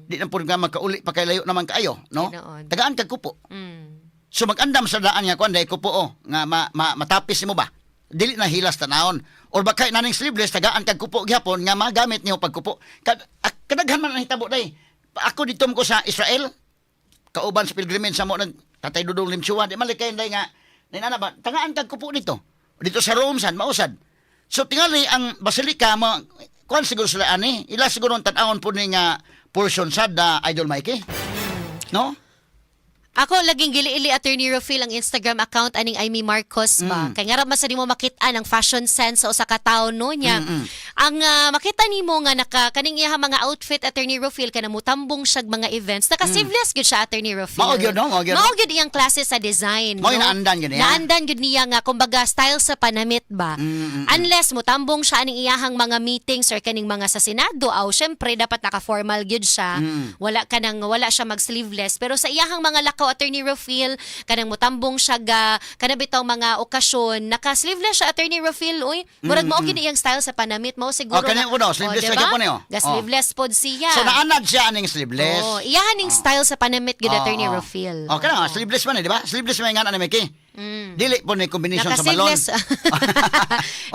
Di na pud nga magkauli pa kay layo naman kaayo, no? Ganoon. Tagaan kag kupo. So magandam sa daan nga kuan day ko po nga matapis mo ba? Dili na hilas tanahon or baka naning sleeveless tagaan kag kupo gyapon nga magamit niyo pagkupo. Kadaghan man ang hitabo day. Ako dito ko sa Israel kauban sa pilgrimage sa mo nag Tatay Dudong Limsuwa di malikay day nga ninana ba tagaan kag kupo dito. Dito sa Rome san mausad. So tingali ang Basilica mo kuan siguro sila ani ila siguro tan-awon pud ni nga portion sad Idol Mikey. No? Ako laging gili-ili Attorney Rofil ang Instagram account aning Amy Marcos ba. Kay nga ra man sa nimo makita ang fashion sense sa usa ka tawo no nya. Ang makita nimo nga kaning iya mga outfit Attorney Rofil kana mutambong siya mga events. Naka-sleeveless gyud siya Attorney Rofil. Mao gyud no, mao gyud. Mao gyud iyang klase sa design. Mao naandan gyud niya. Naandan gyud niya nga kumbaga style sa panamit ba. Unless mutambong siya aning iyahang mga meetings or kaning mga sa Senado aw syempre dapat naka-formal gyud siya. Wala siya mag-sleeveless pero sa iyahang mga lakaw Attorney Rofil kanang mutambong siya kana bitaw mga okasyon naka-sleeveless siya Attorney Rofil uy murag mao gyud iyang style sa panamit mao siguro kanya uno sleeveless diba? kay po niyo. Ga-sleeveless pod siya. So naanad siya aning sleeveless. Iyahan ning style sa panamit gyud Attorney Rofil. Kana sleeveless man di ba? Sleeveless man nga ani Mickey. Dili po ni combination sa balon.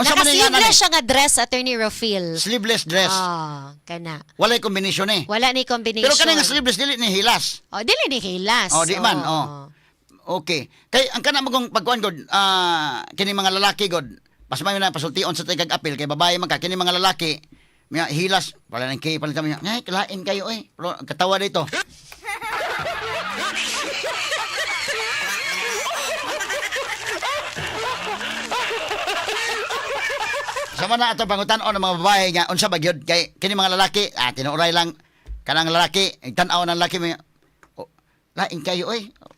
Naka-sleeveless siya nga dress Attorney Rofil. Sleeveless dress. Kana. Walay combination Wala ni combination. Pero kani nga sleeveless dili ni hilas. Dili ni hilas. Di man. Okay. Kay ang kana magong pagkuan god kini mga lalaki god. Pas may na pasultion sa tigag apil kay babae man ka kini mga lalaki mga hilas wala nang kay palitan niya. Ngay kalain kayo Pero katawa dito. Sama na ato pangutan-on ng mga babae nga unsa ba gyud kay kini mga lalaki tinuoray lang kanang lalaki tan-aw ng lalaki may lain kayo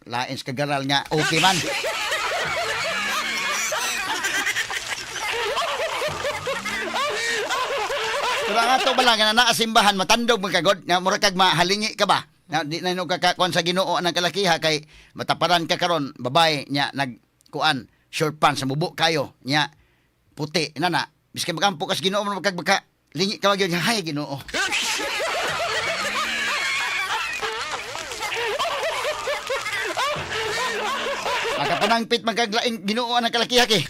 lain sa kagaral nga okay man. Pero nga to ba lang na naasimbahan matandog mo kagod nga mura kag mahalingi ka ba na di na kakakon sa Ginoo ang kalakiha kay mataparan ka karon babae nya nagkuan short pants sa mubo kayo nya puti inana biskay magampo kas Ginoo man magkag lingi ka magyud hay Ginoo. Makapanangpit magkaglaing Ginoo ang kalakiha kay.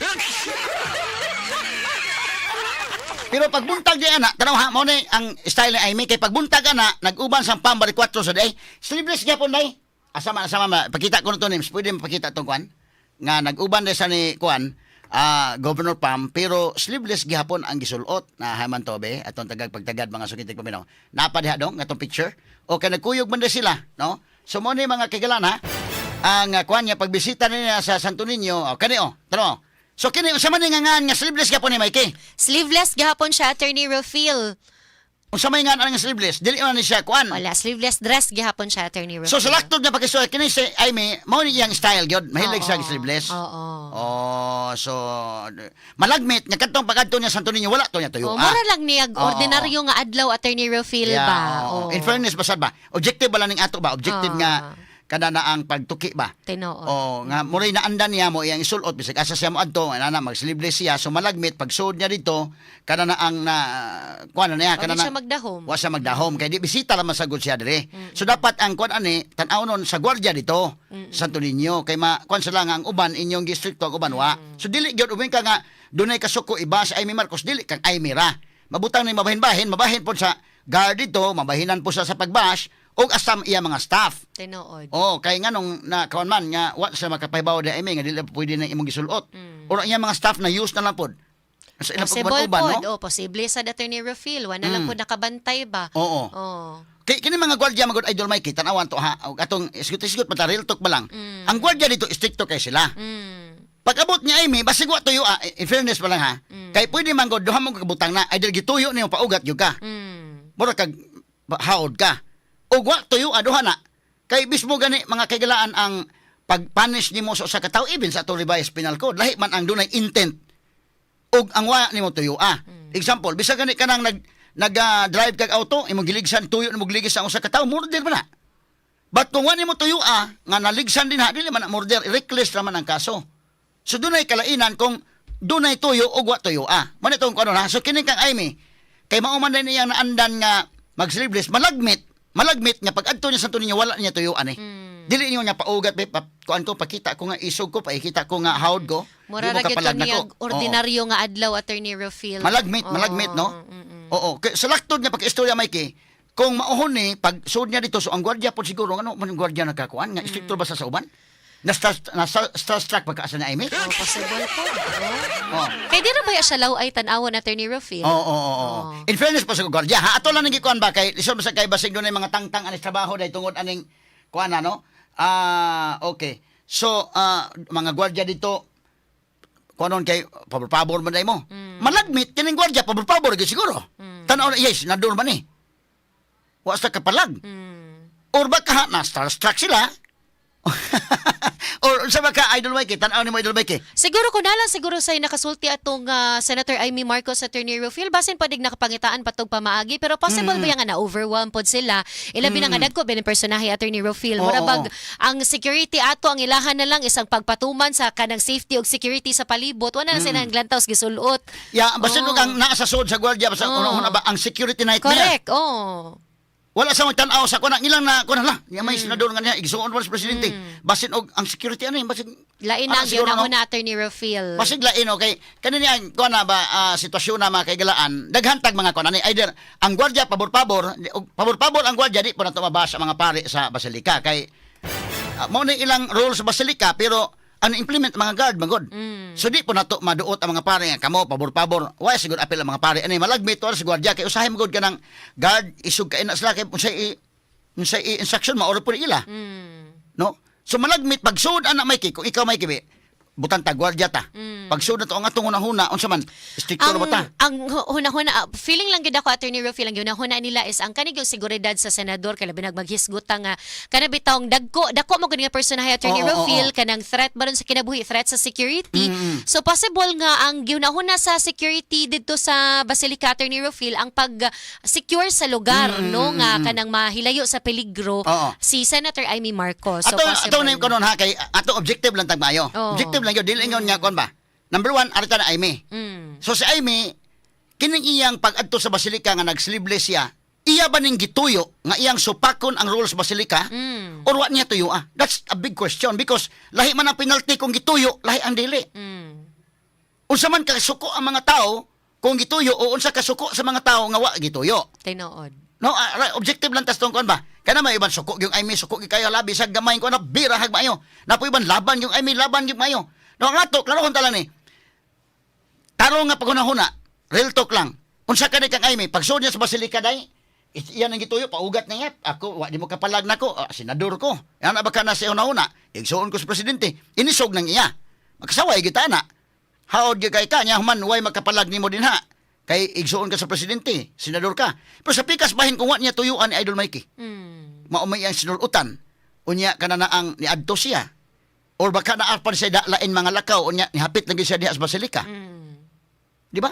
Pero pagbuntag di ana, tanaw ha, mo ni ang style ni Amy kay pagbuntag ana, nag-uban sang pambari 4 sa day. Sleeveless gyapon day. Asama pakita ko to ni, pwede mapakita tong kwan nga nag-uban day sa ni kwan. Governor Pam, pero sleeveless gihapon ang gisulot na Haman Tobe atong tagag pagtagad mga sukitig paminaw. Napa diha dong atong picture. O kay nagkuyog man sila, no? So mo ni mga kagalan ha. Ang kwan niya pagbisita niya sa Santo Niño, kani tanaw. So kini sa man nga sleeveless gihapon ni Mikey. Sleeveless gahapon siya, Attorney Rofil. Unsa may nga ang sleeveless, dili man ni siya kwan. Wala, sleeveless dress gihapon siya, Attorney Rofil. So sa laktod na pakisuot kini si Amy, mao ni iyang style gyud, mahilig siya sa sleeveless. Oo. Oh, so malagmit nya kadtong pagadto niya Santo Niño wala to niya tuyo. Mura lang niya ordinaryo nga adlaw, Attorney Rofil ba? Oo. In fairness basad ba? Objective ba lang ning ato ba? Objective nga kada na ang pagtuki ba? Tinuod. Nga muray na andan niya mo iyang isulot bisag asa siya mo adto ana mag-sleeveless siya so malagmit pag suod niya dito kada na ang kuan na niya kada Wala na siya magdahom. wa siya magdahom kay di bisita lang masagod siya dire. So dapat ang kuan ani tan-awon sa gwardiya dito Santo Niño kay kuan sila nga ang uban inyong distrito ang uban wa. So dili gyud ubing ka nga dunay kasuko iba sa Amy Marcos dili kang Amy ra. Mabutang ni mabahin-bahin po sa guard dito, mabahinan po sa pagbash og asam iya mga staff. Tinuod. Kay nga nung kawan man nga wa sa makapahibaw di Amy nga dili pwede na imong gisulot. Or iya mga staff na use na lang pod. Sa ilang Possible pagban po. Posible sa Attorney Rofil. Wala lang po nakabantay ba? Oo. Kay kini mga gwardiya magud idol Mikey tan-awan to ha og atong isgut-isgut pa real talk ba lang. Ang gwardiya dito stricto kay sila. Pag-abot ni Amy basig wa tuyo in fairness pa lang ha. Kay pwede man gud duha mo kabutang na either gituyo niyo paugat gyud ka. Mura kag haod ka. O wa tuyo aduha na. Kay bismo gani mga kagalaan ang pag-punish nimo sa katao even sa atong revised penal code lahi man ang dunay intent og ang wa nimo tuyo Example, bisag gani kanang drive kag auto imong giligsan tuyo nimo giligis ang usa ka tawo murder man na. But kung wa nimo tuyo nga naligsan din ha dili man na murder reckless raman ang kaso. So dunay kalainan kung dunay tuyo og wa tuyo Mano tong kuno na. So kini kang Amy kay mauman din niya naandan nga mag-sleeveless malagmit nga pag adto niya sa tuninyo wala niya tuyuan Dili niyo niya paugat kuan ko pakita ko nga isog ko pakita ko nga hawd ko. Mura ra gyud niya ordinaryo nga adlaw, Attorney Rofil. Malagmit no. Oo, kay sa laktod niya pag-istorya Mikey, kung mauhon ni pag suod niya dito so ang gwardiya po siguro ano man gwardiya nagkakuan nga stricto ba sa uban? Na starstruck pagkaasa na Amy? Possible po. Kay di ra ba siya law ay tan-awon, Attorney Rofil? Oo. In fairness pa sa gwardiya ha, ato lang nagikuan ba kay lisod sa kay basig dunay mga tangtang anis trabaho dai tungod aning kuan no? Okay. So mga gwardiya dito kuanon kay pabor man dai mo. Malagmit kining gwardiya pabor gyud siguro. Tan-aw yes, nador man wa sa kapalag. Or baka na starstruck sila. Or sa baka Idol Mikey, tan-aw ni mo Idol Mikey. Siguro ko nalang siguro say nakasulti atong Senator Amy Marcos, Attorney Rofil basin padig nakapangitaan patog pamaagi pero possible ba nga na overwhelm pod sila ilabi na nga dagko bin personahe Attorney Rofil mura bag ang security ato ang ilahan na lang isang pagpatuman sa kanang safety ug security sa palibot wala na silang glantaws gisulot. Basin ug ang naa sa sud sa gwardiya basta una ba ang security nightmare. Correct. Wala sa magtan-aw sa kunang ilang na kunang lang. Nga may senador nga niya igsuon sa presidente. Basin og ang security basin lain na gyud ako na Attorney Rofil. Basig lain okay. Kanini ang kuan na ba sitwasyon na mga kaigalaan daghantag mga kuan either ang gwardiya pabor-pabor ang gwardiya di pa nato mabasa mga pare sa basilika kay mao ni ilang rules sa basilika pero ano implement mga guard magod. So di po nato maduot ang mga pare nga kamo pabor-pabor. Why sigud apil ang mga pare ani malagmit to sa gwardiya kay usahay magod kanang guard isug kay na sila kay unsay instruction maoro po ila. No? So malagmit pag suod ana Mikey kung ikaw Mikey butang ta gwardiya ta. Pag suod na to ang atong hunahuna unsa man stricto ba ta? Ang hunahuna feeling lang gid ako Attorney Rofil ang hunahuna nila is ang kanig yung seguridad sa senador kay labi nagmaghisgot nga kana bitawng dako mo gid nga personahe Attorney Rofil kanang threat baron sa kinabuhi threat sa security. So possible nga ang ginahuna sa security didto sa Basilica Attorney Rofil ang pag secure sa lugar no nga kanang mahilayo sa peligro si Senator Amy Marcos. So ato na kanon ha kay ato objective lang tagmayo. Objective lang yun, dili ingon nga kon ba. Number 1, arita na Amy. So si Amy, kining iyang pag-adto sa basilika nga nag-sleeveless siya, iya ba ning gituyo nga iyang supakon ang rules basilika? Or wa niya tuyo That's a big question because lahi man ang penalty kung gituyo, lahi ang dili. Unsa man kasuko ang mga tao kung gituyo o unsa kasuko sa mga tao nga wa gituyo. Tinuod. No, objective lang tas tong kon ba. Kana may iban suko yung ay may suko kayo labi sa gamay ko na bira hag maayo. Napo iban laban yung ay may laban yung maayo. No, nga to, klaro kon talang ni. Taro nga pagunahuna, real talk lang. Unsa ka kang ay may pagsud niya sa basilika day, iyan ang gituyo paugat na yat. Ako wa di mo kapalag nako, senador ko. Yan ba ka na sa una-una? Igsuon ko sa presidente. Inisog nang iya. Magkasaway kita na. Haod gyud kay kanya human way magkapalag nimo dinha. Kay igsuon ka sa presidente, senador ka. Pero sa pikas bahin kung wa niya tuyuan ni Idol Mikey. Maumay ang sinulutan. Unya kana na ang niadto siya. Or baka naarpan siya lain mga lakaw unya nihapit lagi siya diha sa basilika. Di ba?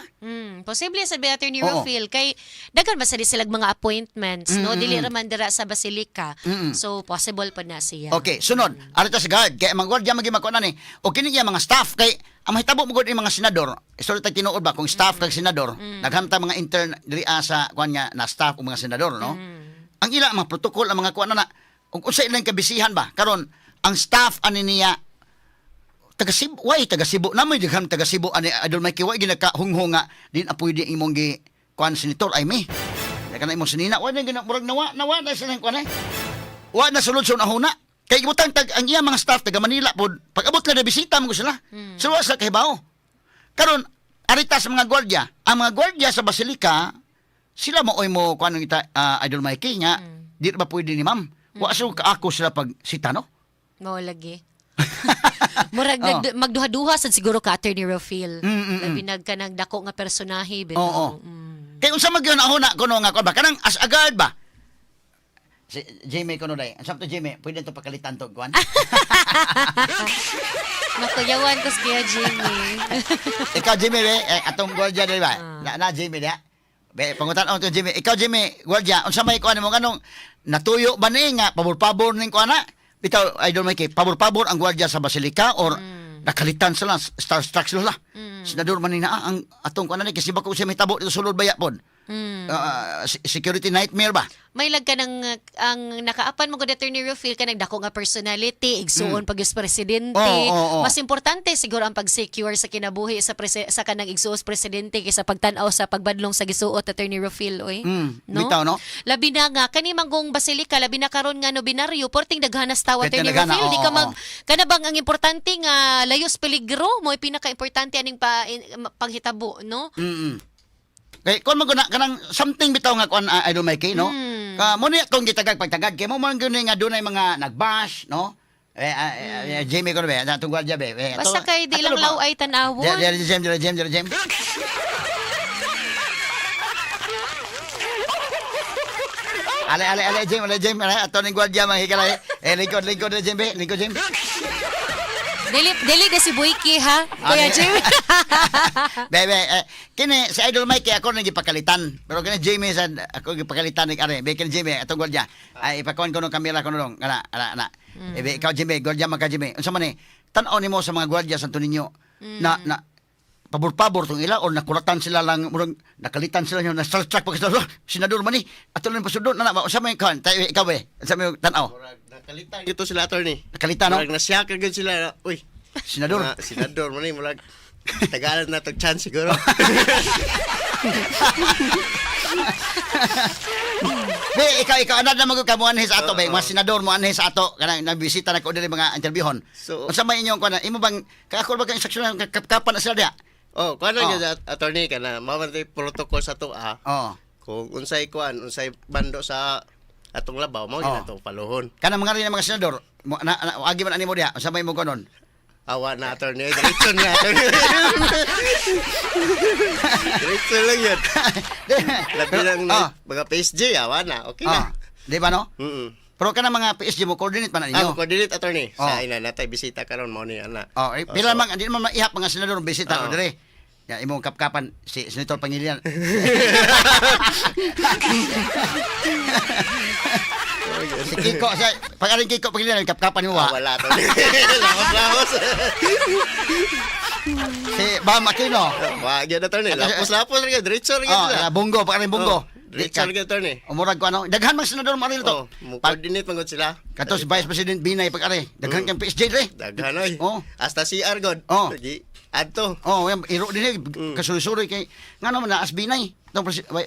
Posible sa Attorney Oo. Rufil kay daghan ba sa di silag mga appointments no dili ra man dira sa basilika. So possible pa na siya. Okay, sunod. Arita sa guard. Kaya mga gwardiya magimako na ni. O kini niya mga staff. Kay ang mahitabo mo gud yung mga senador. Sorry tayo tinuod ba? Kung staff kag senador, naghanta mga intern diri sa kuan niya na staff o mga senador, no? Ang ila mga protocol ang mga kuan na kung unsa ilang kabisihan ba? Karon ang staff ani niya taga Cebu namoy digham taga Cebu ani Idol Mikey way ginakahunghunga din apoy di imong gi kuan senator ay mi. Kana imong sinina wa na murag nawa na sila kuan ay. Wa na sulod sa unahuna. Kay gibutang ang iya mga staff taga Manila pod pag-abot ka na bisita mo sila. So sa kahibaw. Karon arita sa mga gwardiya, ang mga gwardiya sa basilika sila mo mo kuan kita Idol Mikey nga di ba pwede ni ma'am. Wa so kaako sila pag sita no. Mao lagi. Murag magduha-duha sad siguro ka Attorney Rufil. Labi nagkanang dako nga personahe bitaw. Oo. Kay unsa magyud na huna kuno nga kuan ba kanang as agad ba? Si Jimmy kuno day. Ang sabto Jimmy, pwede to pakalitan to kuan. Matuyawan ko kaya Jimmy. Ikaw Jimmy atong gwardiya di ba? Na Jimmy dia. Be pangutan to Jimmy. Ikaw Jimmy, gwardiya, unsa may kuan mo kanong natuyo ba ni nga pabor-pabor ning kuan na? Bitaw, Idol Mikey, pabor-pabor ang gwardiya sa basilika or nakalitan sila, starstruck sila. Senador manina ang atong kuan na kasi bako siya may tabo dito sulod baya pod. Security nightmare ba? May lag ka ng ang nakaapan mo gud Attorney Rufil ka nagdako nga personality igsuon pag presidente. Oo. Mas importante siguro ang pag-secure sa kinabuhi sa kanang igsuos presidente kaysa pagtan-aw sa pagbadlong sa gisuot Attorney Rufil oy. Bitaw, no? Labi na nga kani manggong basilika labi na karon nga no binaryo porting daghanas tawo Pwede Attorney daghana, Rufil di ka oo. mag kana bang ang importante nga layos peligro mo pinaka-importante aning panghitabo no? Kay kon maguna kanang something bitaw nga kuan Idol Mikey no. Ka mo ni tong gitagag pagtagad kay mo man gyud nga dunay mga nagbash no. Jamie ko ba atong gwardiya be. Basta kay di lang law ay tan-awon. Jam. Ale Jam ato ning gwardiya mahikala lingkod na Jam. Dili de si Buiki ha. Kuya Jimmy. Bebe, kini si Idol Mikey ako nang gipakalitan. Pero kini Jamie sad ako gipakalitan ni are. Be kini Jamie atong gwardiya. Ay ipakon ko ng kamera ko nung ana. Ebe ikaw Jamie, gwardiya man ka Jamie. Unsa man ni? Tan-aw nimo sa mga gwardiya sa ninyo na pabor-pabor tong ila or nakulatan sila lang murag nakalitan sila yung na starstruck pag senador man ni. Ato lang pasudon na unsa man kan? Ikaw be. Unsa man tan-aw? Nakalitan gito sila attorney. Nakalitan no? Murag nasyak gid sila. Uy, Senador. senador man ni murag tagalan na tag chance siguro. Be, ikaw anad na magkamuan sa ato be, mga senador mo anhi sa ato kanang nagbisita na ko diri mga interviewon. So- unsa may inyong kuan? Imo bang kakol ba kang instruction kapan na sila dia? Oh, kuan Oh. lang attorney kana mao man protocol sa to Oh. Kung unsay unsay bando sa atong labaw mao Oh. gyud ato paluhon. Kanang mga rin mga senador, agi man ani mo dia, unsa may mo kanon? Awa na attorney, diretso na attorney. Diretso lang yun. Labi lang mga PSG, awa na. Okay na. Di ba no? Pero kanang mga PSG mo coordinate man Ako, ninyo. coordinate attorney. Oh. Sa ina, natay bisita karon mo ni ana. Pila man di man maihap mga senador bisita Oo. ko diri. Ya imong kapkapan si Senator Pangilinan. Si Kiko sa pag-aring Kiko Pangilinan kapkapan mo wa. Wala to. Lahos. Si Bam Aquino. Wa gyud attorney. Lapos rin diretso rin Bungo, pag Bungo. Diretso rin attorney. Umurag ko ano, daghan mang senador mo to. Oh, mo coordinate man gud sila. Kato si Vice President Binay pag-ari, daghan kang PSG re. Daghan oy. Oh. Hasta CR god. Oh. Lagi. Adto. Oh, yan, iro din kasuri-suri kay ngano man na as Binay,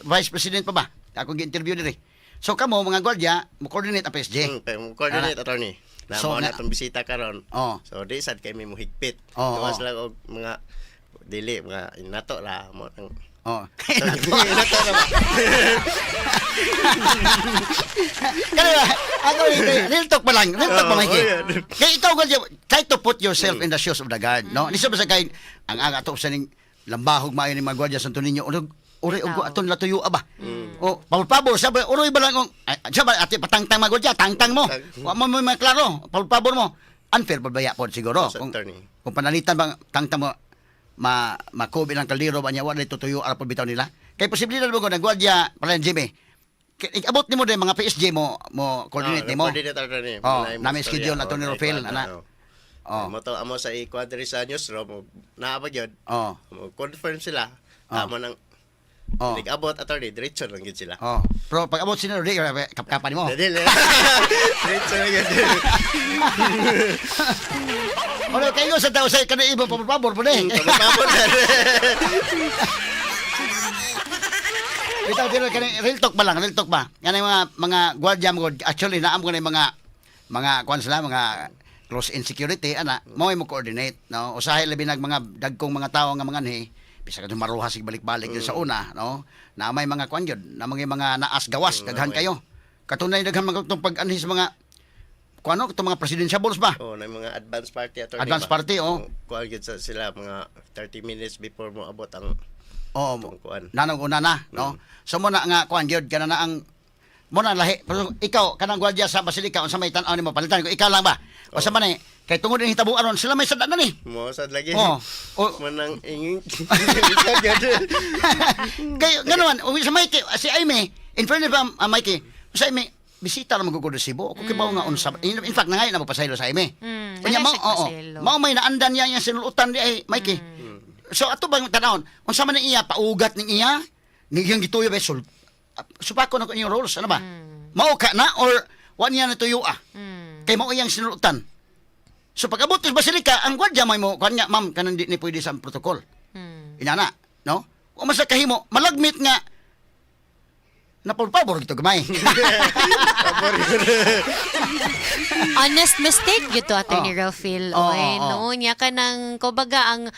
Vice President pa ba? Ako gi-interview dire. So kamo mga gwardiya, mo coordinate ang PSG. Coordinate attorney. Na So, mo na nga- itong bisita karon. Oh. So di sad kay may mo higpit. Oh, Gawas oh. lang og mga dili mga inato ra mo nang Oh. inato ra ba. Kaya ako real talk pa lang, real talk pa Oh, Mikey. oh, yeah. Kaya ikaw gwardiya, try to put yourself in the shoes of the guard, no? Lisa ba sa kay ang aga to sa ning lambahog maayo ni mga gwardiya santo ninyo. Uri og aton latuyo ba? O pabor sabi uroy ba lang sabi ati patangtang mga gwardiya, tangtang mo. Wa mo may klaro, pabor mo. Unfair pa baya po siguro. Sa attorney. Kung panalitan bang tangtang mo makubi ng kaldero ba niya wala tutuyo ara po bitaw nila. Kay posibilidad mo ko ng gwardiya para Jimmy. Abot nimo din mga PSG mo coordinate nimo. Coordinate attorney. Oh, Wala yung namin istorya. schedule na to ni Oh, Rafael, kay ana. Quadro. Oh. Mo to amo sa i-quadri sa newsroom naabag yun. Oh. Mo confirm sila. Oh. Amo nang Oh. nag-abot attorney diretso lang gid sila. Oh. Pero pag abot sino di kapkapan mo. Dili. Diretso lang gid. Ano kayo sa tao sa kanang ibo pabor po ni. Pagpapon na. Bitaw pero kanang real talk ba lang, real talk ba. Yan ang mga gwardiya mo actually naam ko na yung mga kuan sila mga close in security ana mo mo coordinate no usahay labi nag mga dagkong mga tawo nga mga ni bisa ka maruha sig balik-balik yun sa una no na may mga kuan gyud na mga naas gawas daghan kayo katunay daghan mga itong pag-anhi sa mga kuano itong mga presidentiables ba Oh, na mga advance party attorney. Advance ba? party, oh. Kuha gyud sa sila mga 30 minutes before mo abot ang oh itong kuan. nanong una na no so mo na nga kuan gyud kana na ang mo na lahi pero ikaw kanang gwardiya sa basilika unsa may tan-aw nimo palitan ko ikaw lang ba o sa man kay tungod ni hitabuan ron sila may sada na ni Mo sad lagi. oh oh Manang inging. kayo ganoon uwi sa Mikey si Aimee in fairness ba Mikey sa Aimee bisita na magugod sa Cebu ako kibaw nga unsa in fact na ngayon na pasaylo sa Aimee kanya wala mo siya oo pasaylo. mao may naandan niya yung sinulutan di ay Mikey so ato bang tanawon unsa man ni iya paugat ning iya niyang gituyo ba supako na ko inyong rules ano ba mao ka na or wa niya na tuyo kay mao iyang sinulutan so pag abot sa basilika ang gwardiya may mo kanya ma'am kanang di ni pwede sa protocol inana no o masa kahimo malagmit nga napulpabor gito gamay Honest mistake gyud to Attorney Oh. Rafael. Oh, Oy, oh, oh. no nya kanang kumbaga ang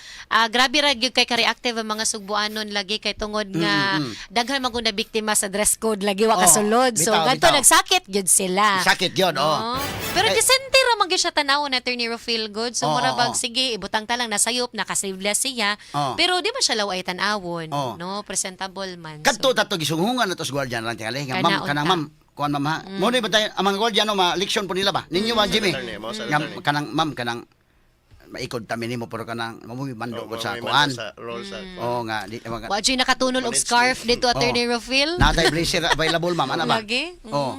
grabe ra gyud kay ka-reactive ang mga Sugbuanon lagi kay tungod nga daghan man gud na biktima sa dress code lagi wa Oh, kasulod. So bitaw, ganto bitaw. nagsakit gyud sila. sakit yun No? oh Pero Ay- disente ra man gyud siya tanawon na Attorney Rafael good. So Oh, mura oh, bag oh. sige ibutang ta lang nasayop naka-sleeveless siya. Oh. Pero di man siya laway tanawon, Oh. no? Presentable man. kadto tato gisunghungan na tos gwardiya lang tingali nga ma'am Kanaon kanang ta. ma'am kuan ma'am ha mo ni ba tayo ang mga gwardiya no ma leksyon po nila ba ninyo ba Jimmy attorney, mo sa nga attorney. kanang ma'am kanang maikod ta minimo pero kanang mamumi mando ko sa May kuan sa role sa oh nga di mga Wa jud nakatunol og Manage scarf dito Attorney Rafael. natay blazer available ma'am ana ba Lagi? oh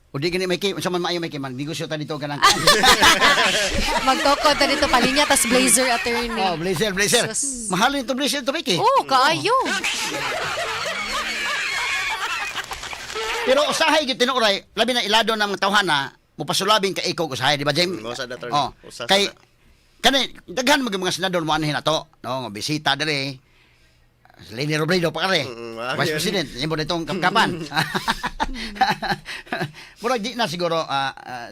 o di gani may kay unsa man maayo may kay man negosyo ta dito kanang Magtokod ta dito palinya tas blazer Attorney. oh blazer Sus. mahal nito blazer to Mickey Oh, kaayo. pero usahay gid tinuray labi na ilado ng mga tawhana mo pasulabing ka ikaw usahay di ba James Mo sa attorney. oh Usa sa- kay kani daghan mag mga senador mo anhin ato no nga bisita dire Leni Robredo pa kare Vice yun. President imo ditong kapkapan murag di na siguro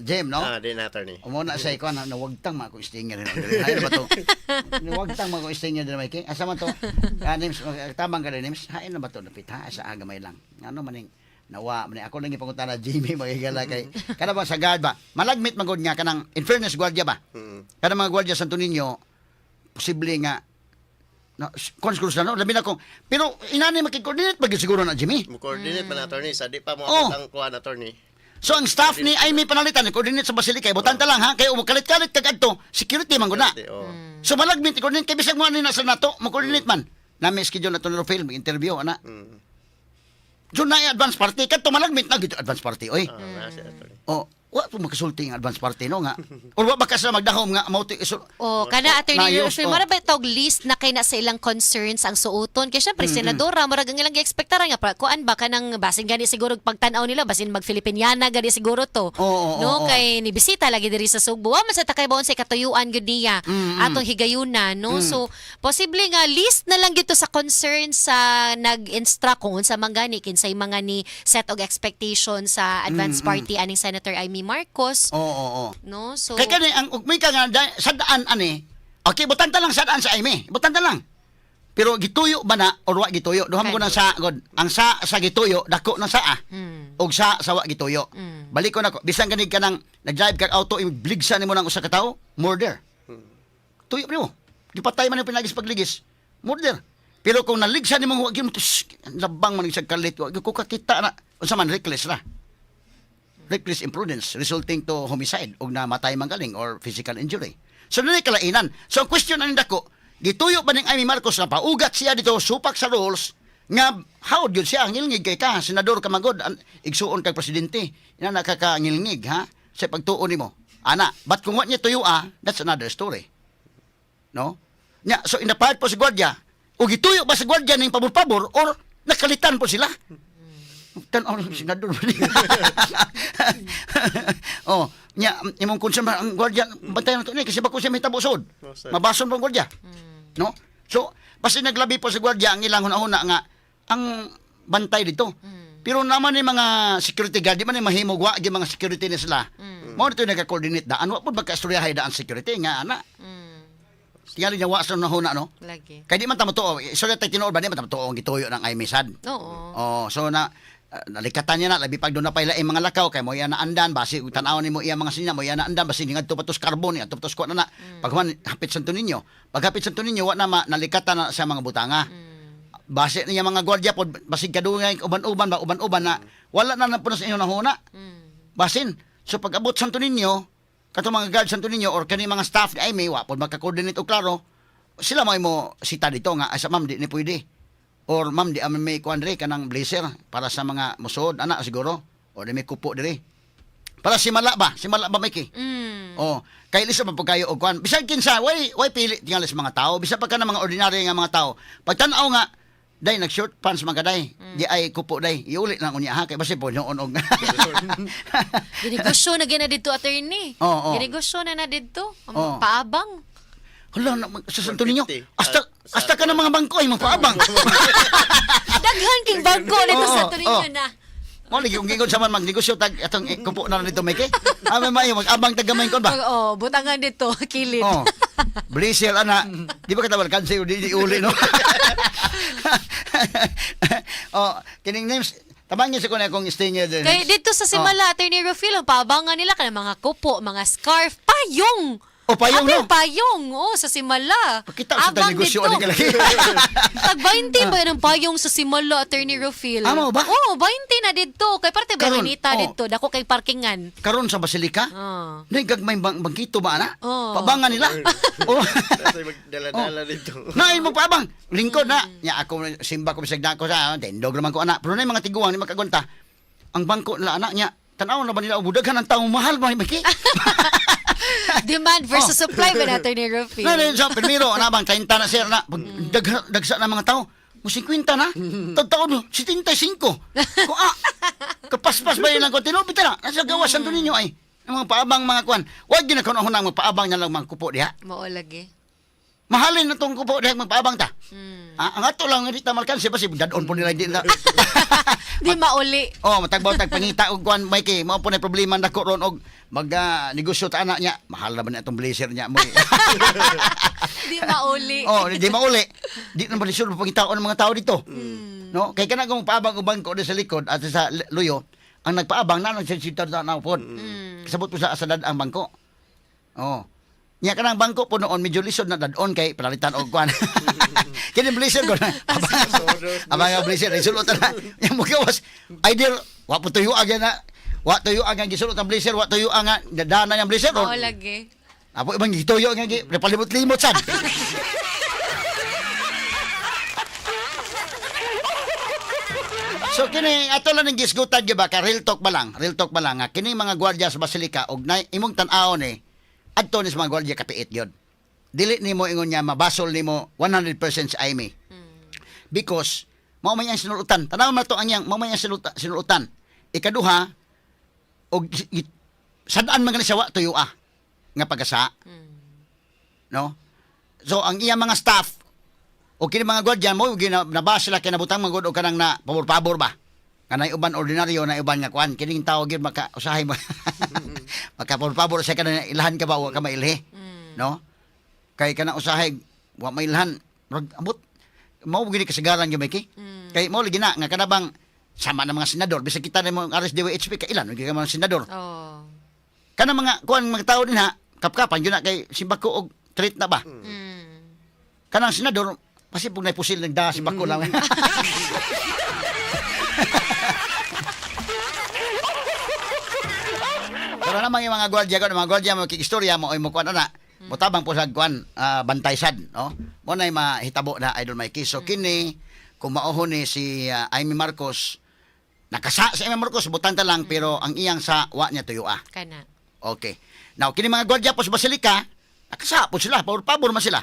James no Di na attorney. Umo na sa ikaw na nawagtang mga ko stinger ay ba to nawagtang mga ko stinger dire may kay asa man to Nims tamang ka Nims hain na ba to dapit ha sa aga may lang ano maning nawa man ako nang ipangunta na Jimmy magigala kay kada ba sa guard ba malagmit man gud nga kanang in fairness gwardiya ba kada mga gwardiya Santo Niño posible nga na konskurs na no labi na ko pero inani makikoordinate ba gyud siguro na Jimmy Mo coordinate man attorney sa di pa mo Oh. abot ang kuan attorney. so ang staff ni ay may panalitan coordinate sa basilika butanta lang ha kay umakalit-kalit kag adto security man gud na Oh. so malagmit coordinate kay bisag mo ani na sa nato mo coordinate man na may schedule na to no film interview ana Diyon na advance party kadto malagmit na gid advance party oy Na si attorney. oh wa po makasulti ang advance party no nga. Or wa ba ka sa magdahom nga mao Kana attorney Nayos, Rufil, mara ba tawag list na kay na sa ilang concerns ang suoton? Kaya syempre, senadora, mara ang ilang gi-expectara nga, kuan ba ka nang basin gani siguro pagtanaw nila, basin mag-Filipiniana gani siguro to. No, kay ni bisita lagi diri sa Sugbo. Wa man sa takay baon sa katuyuan gud niya atong higayuna, no? So, posible nga list na lang gito sa concerns sa nag-instruct kung unsa man gani kinsay mga ni set og expectation sa advance party aning Senator Amy Marcos. Oo. No? So, Kay kani ang ugmay ka nga sa daan ani. Okay, butanta lang sa daan sa Amy. Butanta lang. Pero gituyo ba na or wa gituyo? Duha mo ko ng sa god. Ang sa gituyo dako ng saa. Og sa wa gituyo. Balik ko nako. Bisan ganig ka nang nag-drive kag auto ibligsa nimo nang usa ka tawo, murder. Tuyo mo. Gipatay man yung pinagis pagligis. Murder. Pero kung naligsa nimo wa gyud labang man sa kalit ko kakita na unsa man reckless na. Reckless imprudence resulting to homicide o namatay manggaling or physical injury. So, nilay kalainan. So, ang question na nindako, gituyo ba ng Amy Marcos na paugat siya dito, supak sa rules, nga, how yun siya, ngilngig kay ka, senador ka magod, igsuon kag presidente, ina nakakangilngig, ha, sa pagtuon nimo. Ana, but kung what niya tuyo, that's another story. No? Nya, so, inapahid po sa gwardiya, o gituyo ba sa gwardiya ng pabor-pabor, or nakalitan po sila? Tanaw ng senador ba niya? Oh, nya imong concern ba ang gwardiya bantayan nato ni kasi bako siya may tabusod. Mabason pa ang gwardiya. No? So, basta naglabi po sa gwardiya ang ilang hunahuna nga ang bantay dito. Pero naman ni mga security guard, di man ni mahimog wa gi mga security ni sila. Mo dito nagka-coordinate daan wa pud magka-istoryahay daan security nga ana. Tingali niya wa sa hunahuna no. lagi. Kay di man ta matuo, istorya tay tinuod ba di man ta matuo ang gituyo ng Aymesad. Oo. Oh, so nalikatan niya na labi pag doon na pala mga lakaw kay mo yan na andan basi tan-aw nimo iya mga sinya mo yan na andan basi ngadto patos carbon ya patos ko na paghuman hapit santo ninyo paghapit santo ninyo wa na nalikatan na sa mga butanga basi niya mga gwardiya pod basig kadungay uban-uban na wala na po sa inyo nahuna basin so pag abot santo ninyo kato mga guard santo ninyo or kani mga staff ay may wa pod magka-coordinate og klaro sila mo sita dito nga asa ma'am di ni pwede. Or ma'am, di amin may kuandre kanang blazer para sa mga musod, anak siguro. O di may kupo diri. Para simala ba may ki? O, kay lisa man pagkayo og kuan. Bisag kinsa, way pili tingali sa mga tao. Bisag pagka ng mga ordinary nga mga tao. Pag tan-aw nga, day nag short pants man kaday. Di ay kupo day. Iulit na unya ha kay basi po noon og. Ginigusyo na gina dito attorney. Oo. Ginigusyo na dito. Oo. Paabang. Hala, sa Santo Niño. Hasta ka ng mga bangko ay magpaabang. Daghan king bangko dito Oo, sa Turinyo oo. na. Mo lagi kung gingon sa man magnegosyo tag atong kupo na dito may kay. Ame mayo mag-abang tagamay kon ba? Oo, butangan dito kilid. Oh. Blazer ana. Di ba katawal kanse di uli no? Oh, kining names tabang niya sa kuna kung stay niya din. Kay dito sa Simala, attorney Rufil, ang paabangan nila kanang mga kupo, mga scarf, payong. O payong no? Payong, sa Simala. Pakita sa tayo negosyo ani kalaki. Tag 20 ba yan ang payong sa Simala, attorney Rufil? Amo ba? Oo, 20 na dito. Kay parte ba Karon, ganita oh. dito? Dako kay parkingan. Karon sa Basilika? Oh. Nay gagmay bangkito ba ana? Oh. Pabangan nila. Oh. Kasi magdala-dala dito. Nay mo paabang. Lingkod na. Nya ako simba ko bisag dako sa tendog naman ko ana. Pero nay mga tiguang ni makagunta. Ang bangko nila anak niya. Tanaw na ba nila ubudaghan ang taong mahal ba maki? Demand versus supply ba natin ni Rufil? Na rin sa primero, anabang 30 na sir na, dagsa na mga tao. Mo 50 na. Taon 75. Ko kapaspas ba yun ang kontino? Bita na, nasa gawasan to ninyo ay. Ang mga paabang mga kuan. Huwag din ako na magpaabang na lang mga kupo diha. Mao lagi. Mahalin na tong kupo diha magpaabang ta. Ang ato lang nga dita malkan siya ba si dadon po nila din na. Di mauli. Oh, matagbaw tag pangita og kuan Mikey, mao po na problema nako ron og mag negosyo ta anak niya. Mahal na ba na itong blazer niya mo. Di mauli. Oh, di mauli. Di na malisod pangitaon ng mga tao dito. No, kay kana kung paabang uban ko sa likod at sa luyo, ang nagpaabang na nagsisita na pod. Kasabot po sa asadad ang bangko. Oh. Nya kanang bangko po noon medyo lisod na dadon kay palalitan og kwan. Kini blazer ko na. Abang blazer isulot na. Yang mo gawas. Idea wa po tuyo aga na. Wa tuyo aga gisulot ang blazer, wa tuyo aga dadana yang blazer. Mao lagi. Apo ibang gituyo nga gi palimot-limot sad. So So kini ato lang ning gisgutan gyud ba ka real talk ba lang nga kini mga gwardiya sa Basilica og imong tan-aw ni adto ni sa mga gwardiya kapiit gyud. Dili nimo ingon niya mabasol nimo 100% sa Aimee. Because mao man yang sinulutan. Tanaw man to ang yang mao man yang sinulutan. Ikaduha og sadaan man gani sa wa tuyo nga pagasa. No? So ang iya mga staff o kini mga gwardiya mo nabasa sila kay nabutang magud og kanang na pabor-pabor ba. Kanay uban ordinaryo na uban nga kuan kining tawo gyud maka usahay mo. Maka pabor-pabor sa kanang ilahan ka ba wa ka mailhi. No? Kay kana usahay wa mailhan abot mao gini kasagaran gyud may kay mao lagi na nga kanabang sama na mga senador bisag kita na mga RSDWHP kay ilan gyud ka mga senador. Oh. Kana mga kuan mga tawo din ha kapkapan gyud na kay simbako og treat na ba. Kanang senador pasipog na pusil nagda si bako lang. Pero namang yung mga gwardiya mo kikistorya mo ay mo kuan ana. Mutabang po sa kuan bantay sad, no? Mo nay mahitabo na Idol Mikey. So kini kung maohon ni si Aimee Marcos nakasa si Aimee Marcos butang ta lang pero ang iyang sa wa niya tuyo Kana. Okay. Now kini mga gwardiya po sa Basilica nakasa po sila, pabor man sila.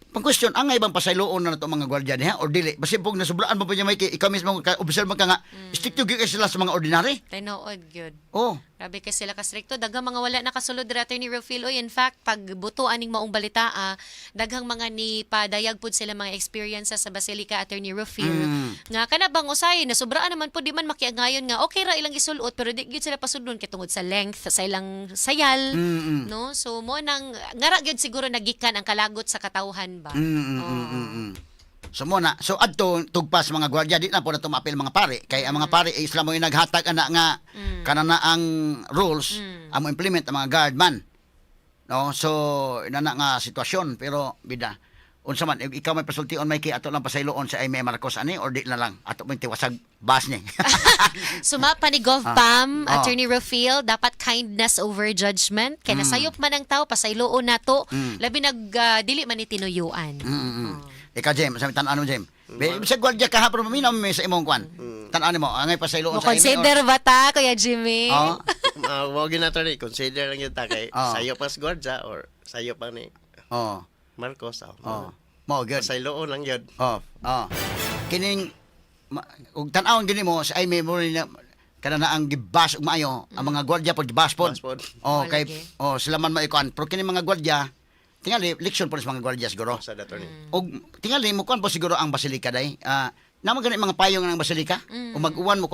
Pang-question, angay bang pasayloon na nato mga gwardiya niya or dili? Basi pog nasublaan pa po niya may ikaw mismo observe ka nga, stricto gyud sila sa mga ordinary. Tinuod gyud. Oh. Grabe kay sila ka-stricto. Daghang mga wala nakasulod dira ni Rufil. Oy, in fact, pag butuan ning maong balita, daghang mga ni padayag pud sila mga experiences sa Basilica Attorney Rufil. Nga kana bang usay nasubraan naman pud di man makiangayon nga okay ra ilang isulot pero di gyud sila pasudlon kay tungod sa length sa ilang sayal, no? So mo nang ngara gyud siguro nagikan ang kalagot sa katawhan ba. So muna, so adto tugpas mga gwardiya di na po na tumapil mga pare kay ang mga pare isla mo yung naghatag ana nga kanana ang rules amo implement ang mga guardman. No, so inana nga sitwasyon pero bida unsa man ikaw may pasultion may kay ato lang pasayloon sa Aimee Marcos ani or di na lang ato mo tiwasag bas ni. Sumapa ni Gov Pam, Attorney Rufil, dapat kindness over judgment. Kaya nasayop man ang tao, pasayloon na to. Labi dili man ni tinuyuan. Ikaw, Jem, sabi tan-ano, Jem. Bisag gwardiya kahapon maminaw may sa imong kwan. Tan-ano mo, angay pasayloon Mo sa Aimee. consider ba ta, Kuya Jimmy? Oh. Wag na to ni consider lang yun ta kay sayo pas gwardiya or sayo pa ni Oh. Marcos. Oh. Mo good. Pasayloon lang yun. Oh. Kining ug tan-awon gini mo sa Aimee mo rin na kana na ang gibas ug maayo ang mga gwardiya pod gibas pod. Oh, kay sila man maikuan. Pero kini mga gwardiya tingali leksyon po sa mga gwardiya siguro. Sa dato ni. Og tingali mo kuan po siguro ang Basilica day. Naman gani mga payong ng Basilica. O mag-uwan mo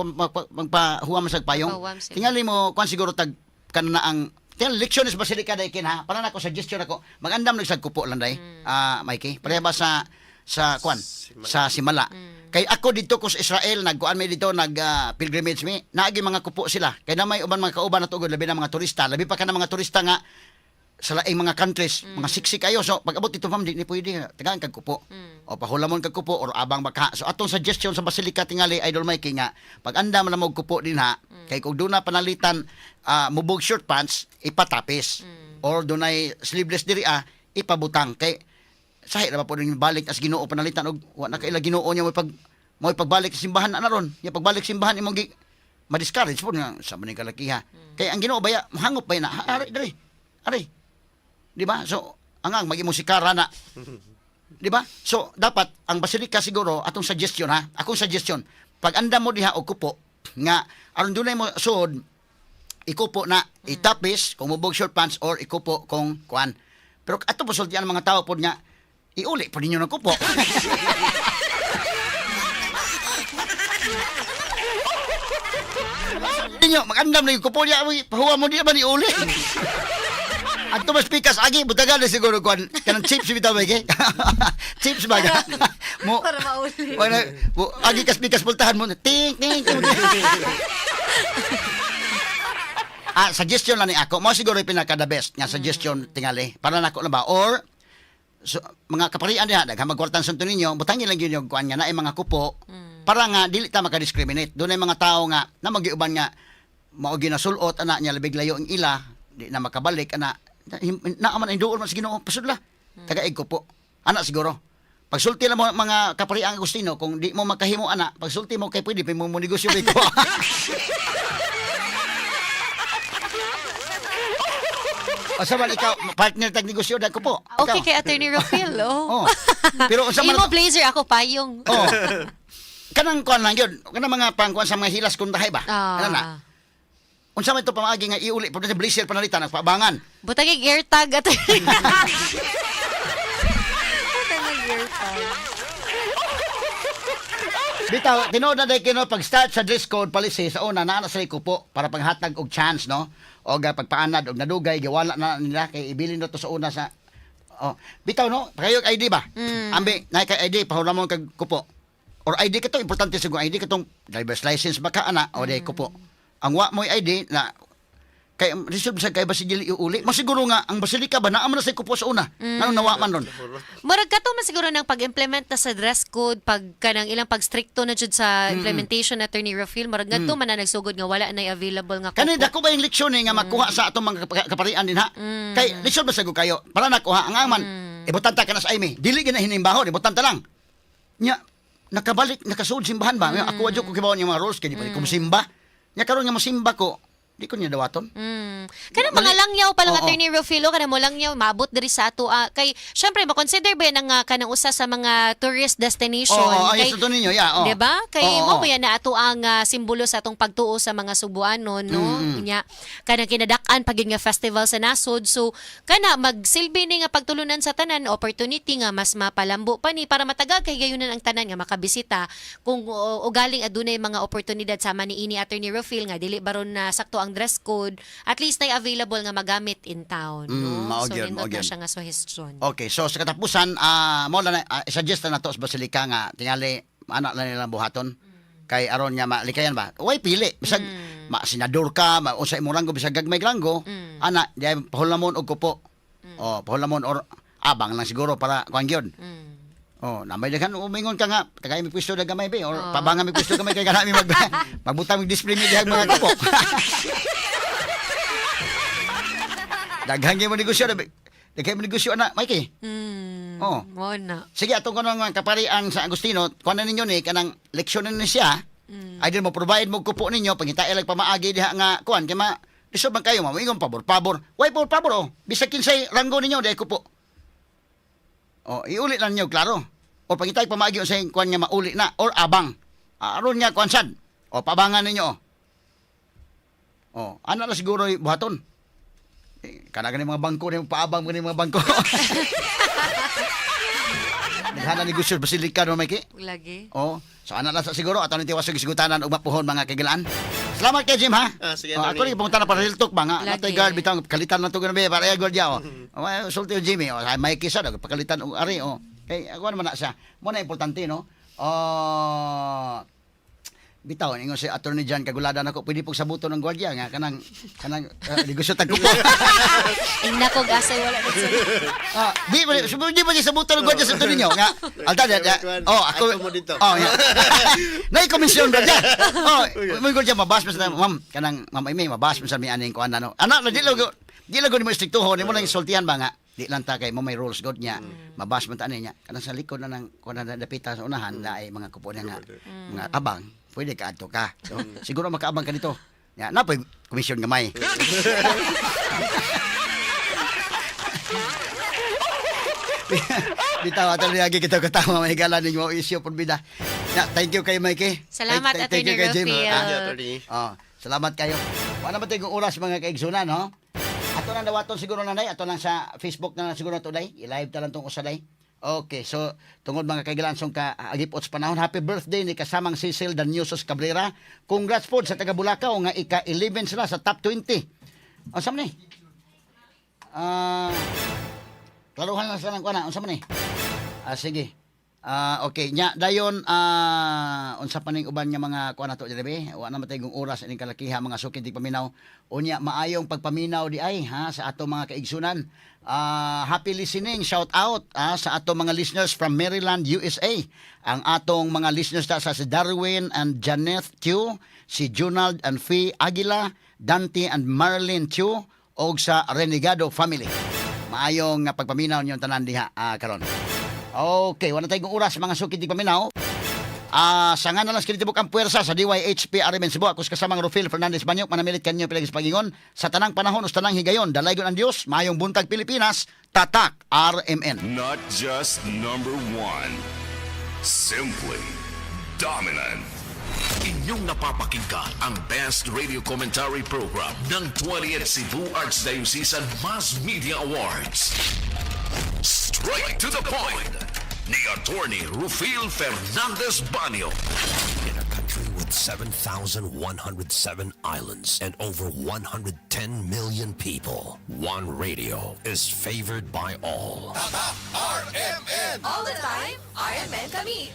magpahuwam sa payong. Tingali mo kuan siguro tag kana ang tingali leksyon sa Basilica day kin ha. Para nako suggestion ako. Magandam nagsag kupo lang day. Mikey. Pareha ba sa kuan sa Simala. Kay ako dito ko sa Israel nagkuan mi dito pilgrimage mi. Naagi mga kupo sila. Kay na may uban mga kauban na tugod labi na mga turista. Labi pa kana mga turista nga sa laing mga countries, mga siksik kayo. So, pag abot dito, ma'am, di pwede. Tagaan kag kupo. O pahulamon kag kupo or abang baka. So, atong suggestion sa Basilica tingali, Idol Mikey nga, pag anda man mo kupo din ha, kay kung doon na panalitan, mubog short pants, ipatapis. Or doon ay sleeveless diri ipabutang. Kay, sahi na ba po rin balik as Ginoo panalitan og wala kaila Ginoo niya mo pagbalik sa simbahan ana ron. Ya pagbalik simbahan imong ma-discourage po nga sa maning kalakiha. Kay ang Ginoo baya hangop ba na. Ari. Di ba? So, angang maging musikara na. Di ba? So, dapat, ang Basilica siguro, atong suggestion ha, akong suggestion, pag anda mo diha o kupo, nga, aron dunay mo suod, ikupo na, itapis, kung mubog short pants, or ikupo kung kuan. Pero ato po sultian ang mga tao po nga, iuli po ninyo ng kupo. Ninyo, magandam na yung kupo niya, pahuwa mo niya ba ni uli? At mas pikas agi butagan na siguro kuan kanang chips bitaw ba kay chips ba mo Para mauli. wala agi kas pikas pultahan mo ting suggestion lang ni ako mo siguro yung pinaka the best nga suggestion tingali para nako na ba or so, mga kaparian diha daghang magkwartan sunto ninyo butangin lang gyud yung kuan nga na mga kupo para nga dili ta maka-discriminate dunay mga tao nga na magiuban nga mao ginasulot ana nya labig layo ang ila di na makabalik ana na man induol man sa Ginoo pasudla tagaig ko po ana siguro pagsulti lang mo mga kapariang Agustino, kung di mo makahimo ana, pagsulti mo kay pwede mo negosyo ko. O sa man ikaw partner tag negosyo dako po. Okay Ikaw. kay Attorney Rafael, Oh. oh. Pero unsa man Imo blazer, ako payong. Oh. Kanang kuan lang yun. Kanang mga pangkuan sa mga hilas kundahay ba? Ano na? Unsa man ito pamaagi nga iuli pud sa blazer panalitan ang paabangan. Butang yung AirTag, Attorney. Butang yung AirTag. Bitaw, tinuod na day kino pag-start sa dress code policy sa una naa na sa kupo para panghatag og chance no. O pagpaanad og nadugay giwala na nila kay ibilin na to sa una sa bitaw no, kayo ID ba? Ambi na kay ID pahulamon kag kupo. Or ID kato importante siguro ID katong driver's license baka ana o day kupo. Ang wa mo'y ID na kay resolve sa kay basigil iuli. Masiguro nga ang basilika ba naa man na sa kupo sa una. Nano nawa man ron. Murag kato man siguro ng pag-implement na sa dress code, pag kanang ilang pag-stricto na jud sa implementation na Attorney Rafael, murag ngadto man na nagsugod nga wala na available nga Kani kupo. dako ba yung leksyon nga makuha sa atong mga kaparian din ha? Kay leksyon ba sa kayo? Para nakuha ang aman. Ibutanta ka na sa Amy. Dili gina hinimbaho, ibutanta lang. Nya nakabalik nakasud simbahan ba? Ako adyo ko kibaw yung mga rules kay di pa ko simba. Nya karon nga mosimba ko, di ko niya dawaton. Kanang mga langyaw pa lang Oo. Attorney Rafael, kanang mo langyaw maabot diri sa ato kay syempre ma-consider ba yan ang kanang usa sa mga tourist destination Oo, kay ayos to ninyo, ya. Di ba? Kay Oo. mo yan na ato ang simbolo sa atong pagtuo sa mga Subuanon, no? Nya kanang kinadak-an pag nga festival sa nasod. So kana magsilbi ni nga pagtulunan sa tanan, opportunity nga mas mapalambo pa ni para matagag kay gayunan ang tanan nga makabisita kung ugaling adunay mga oportunidad sama ni ini Attorney Rafael nga dili baron na sakto ang dress code, at least na available nga magamit in town, no? mao So gyud, mao nindot na gyud. siya nga suggestion. Okay, so sa katapusan, mo lang suggest na to sa Basilika nga tingali anak lang nilang buhaton. Kay aron nga malikayan ba? Way pili. Bisag senador ka, unsa imong ranggo bisag gagmay ranggo, ana di pahulamon og kupo. Pahulamon or abang lang siguro para kuan gyud. Namay daghan umingon ka nga, tagay mi pwesto na gamay be or pabangan mi pwesto gamay kay kana mi magbutang mi display mi dihang mga kupo. Daghang mo negosyo na daghan mo negosyo na, Mikey. Mo na. Sige, atong kanang kaparian sa Agustino, kuha na ninyo ni, kanang leksyon na siya, ay din mo provide mo kupo ninyo, pangitay lang pamaagi diha nga, kuhan, kaya resolve man kayo, mamingon, pabor. Way, pabor, bisag kinsay ranggo ninyo, dahil kupo. Iulit lang ninyo, klaro. O pangitay pamaagi sa kuhan nga mauli na, or abang. Aron nga, kuhan sad. Pabangan ninyo, ano na siguro yung buhaton? Kana gani mga bangko ni paabang gani mga bangko. Naghana negosyo Basilika no Mikey. Lagi. So ana lang sa siguro ato ni tiwas gisugutanan ug mapuhon mga kagilaan. Salamat kay Jim ha. Sige, Ako Tony. ni pumunta na para hiltok ba nga. Lagi. Natay guard bitang kalitan na to ganabi para ay guard ya. Sulti o Jimmy Mikey sa pagkalitan og ari Kay ako naman na siya. Mo na importante no. Bitaw ingon si Attorney John Kagulada nako pwede pog sabuton ng gwardiya nga kanang negosyo tag kupo. Ingna ko gasay wala na Di ba sabuton ng gwardiya sa to ninyo nga alta ako Ato mo dito. Nay komisyon gwardiya. Mo gwardiya mabas sa ma'am kanang ma'am Amy mabas sa mi aning kuan ano. Ana di lago ni mo striktuhon ni mo lang isultihan ba nga. Di lang ta kay mo may rules god niya. Mabas man ta niya. Kanang sa likod na nang kuan na dapita sa unahan na ay mga kupo niya nga mga kabang. Pwede ka ato ka. So, siguro makaabang ka dito. Ya, napoy komisyon gamay. Bitaw ato lagi kita katawa may gala ninyo isyu pud bida. Thank you kay Mikey. Salamat, Thank you kay Attorney Jim. Rafael. Salamat kayo. Wala man tayong oras mga kaigsunan, no? Ato nang dawaton siguro nanay, ato lang sa Facebook na siguro today. I-live ta lang tong usaday. Okay, so tungod mga kaigilansong ka agipot sa panahon, happy birthday ni kasamang Cecil Daniosos Cabrera. Congrats po sa taga Bulacau nga ika-11 sila sa top 20. Unsa man ni? Klaruhan lang sila ng kuana, unsa man ni? Sige. Okay, nya dayon unsa pa ning uban nga mga kuan nato diri wa na matay gong oras ining kalakiha mga sukid paminaw unya maayong pagpaminaw di ay ha sa ato mga kaigsunan. Happy listening, shout out sa ato mga listeners from Maryland, USA. Ang atong mga listeners sa si Darwin and Janeth Chu, si Junald and Fee Aguila, Dante and Marlene Chu og sa Renegado family. Maayong pagpaminaw niyo tanan diha karon. Okay, wala tayong oras mga sukid di paminaw. Sa nga na lang skinitibok ang puwersa sa DYHP RMN Cebu. Ako kasamang Rufil Fernandez Banyok, manamilit kanyo pilagis pagingon. Sa tanang panahon o sa tanang higayon, dalaygon ang Diyos, mayong buntag Pilipinas, tatak RMN. Not just number one. Simply dominant. Inyong napapakinggan ang best radio commentary program ng 20th Cebu Archdiocese Mass Media Awards. Straight to the point ni Attorney Rufil Fernandez Banyo. In a country with 7,107 islands and over 110 million people, one radio is favored by all. All the time, RMN kami.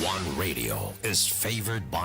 One radio is favored by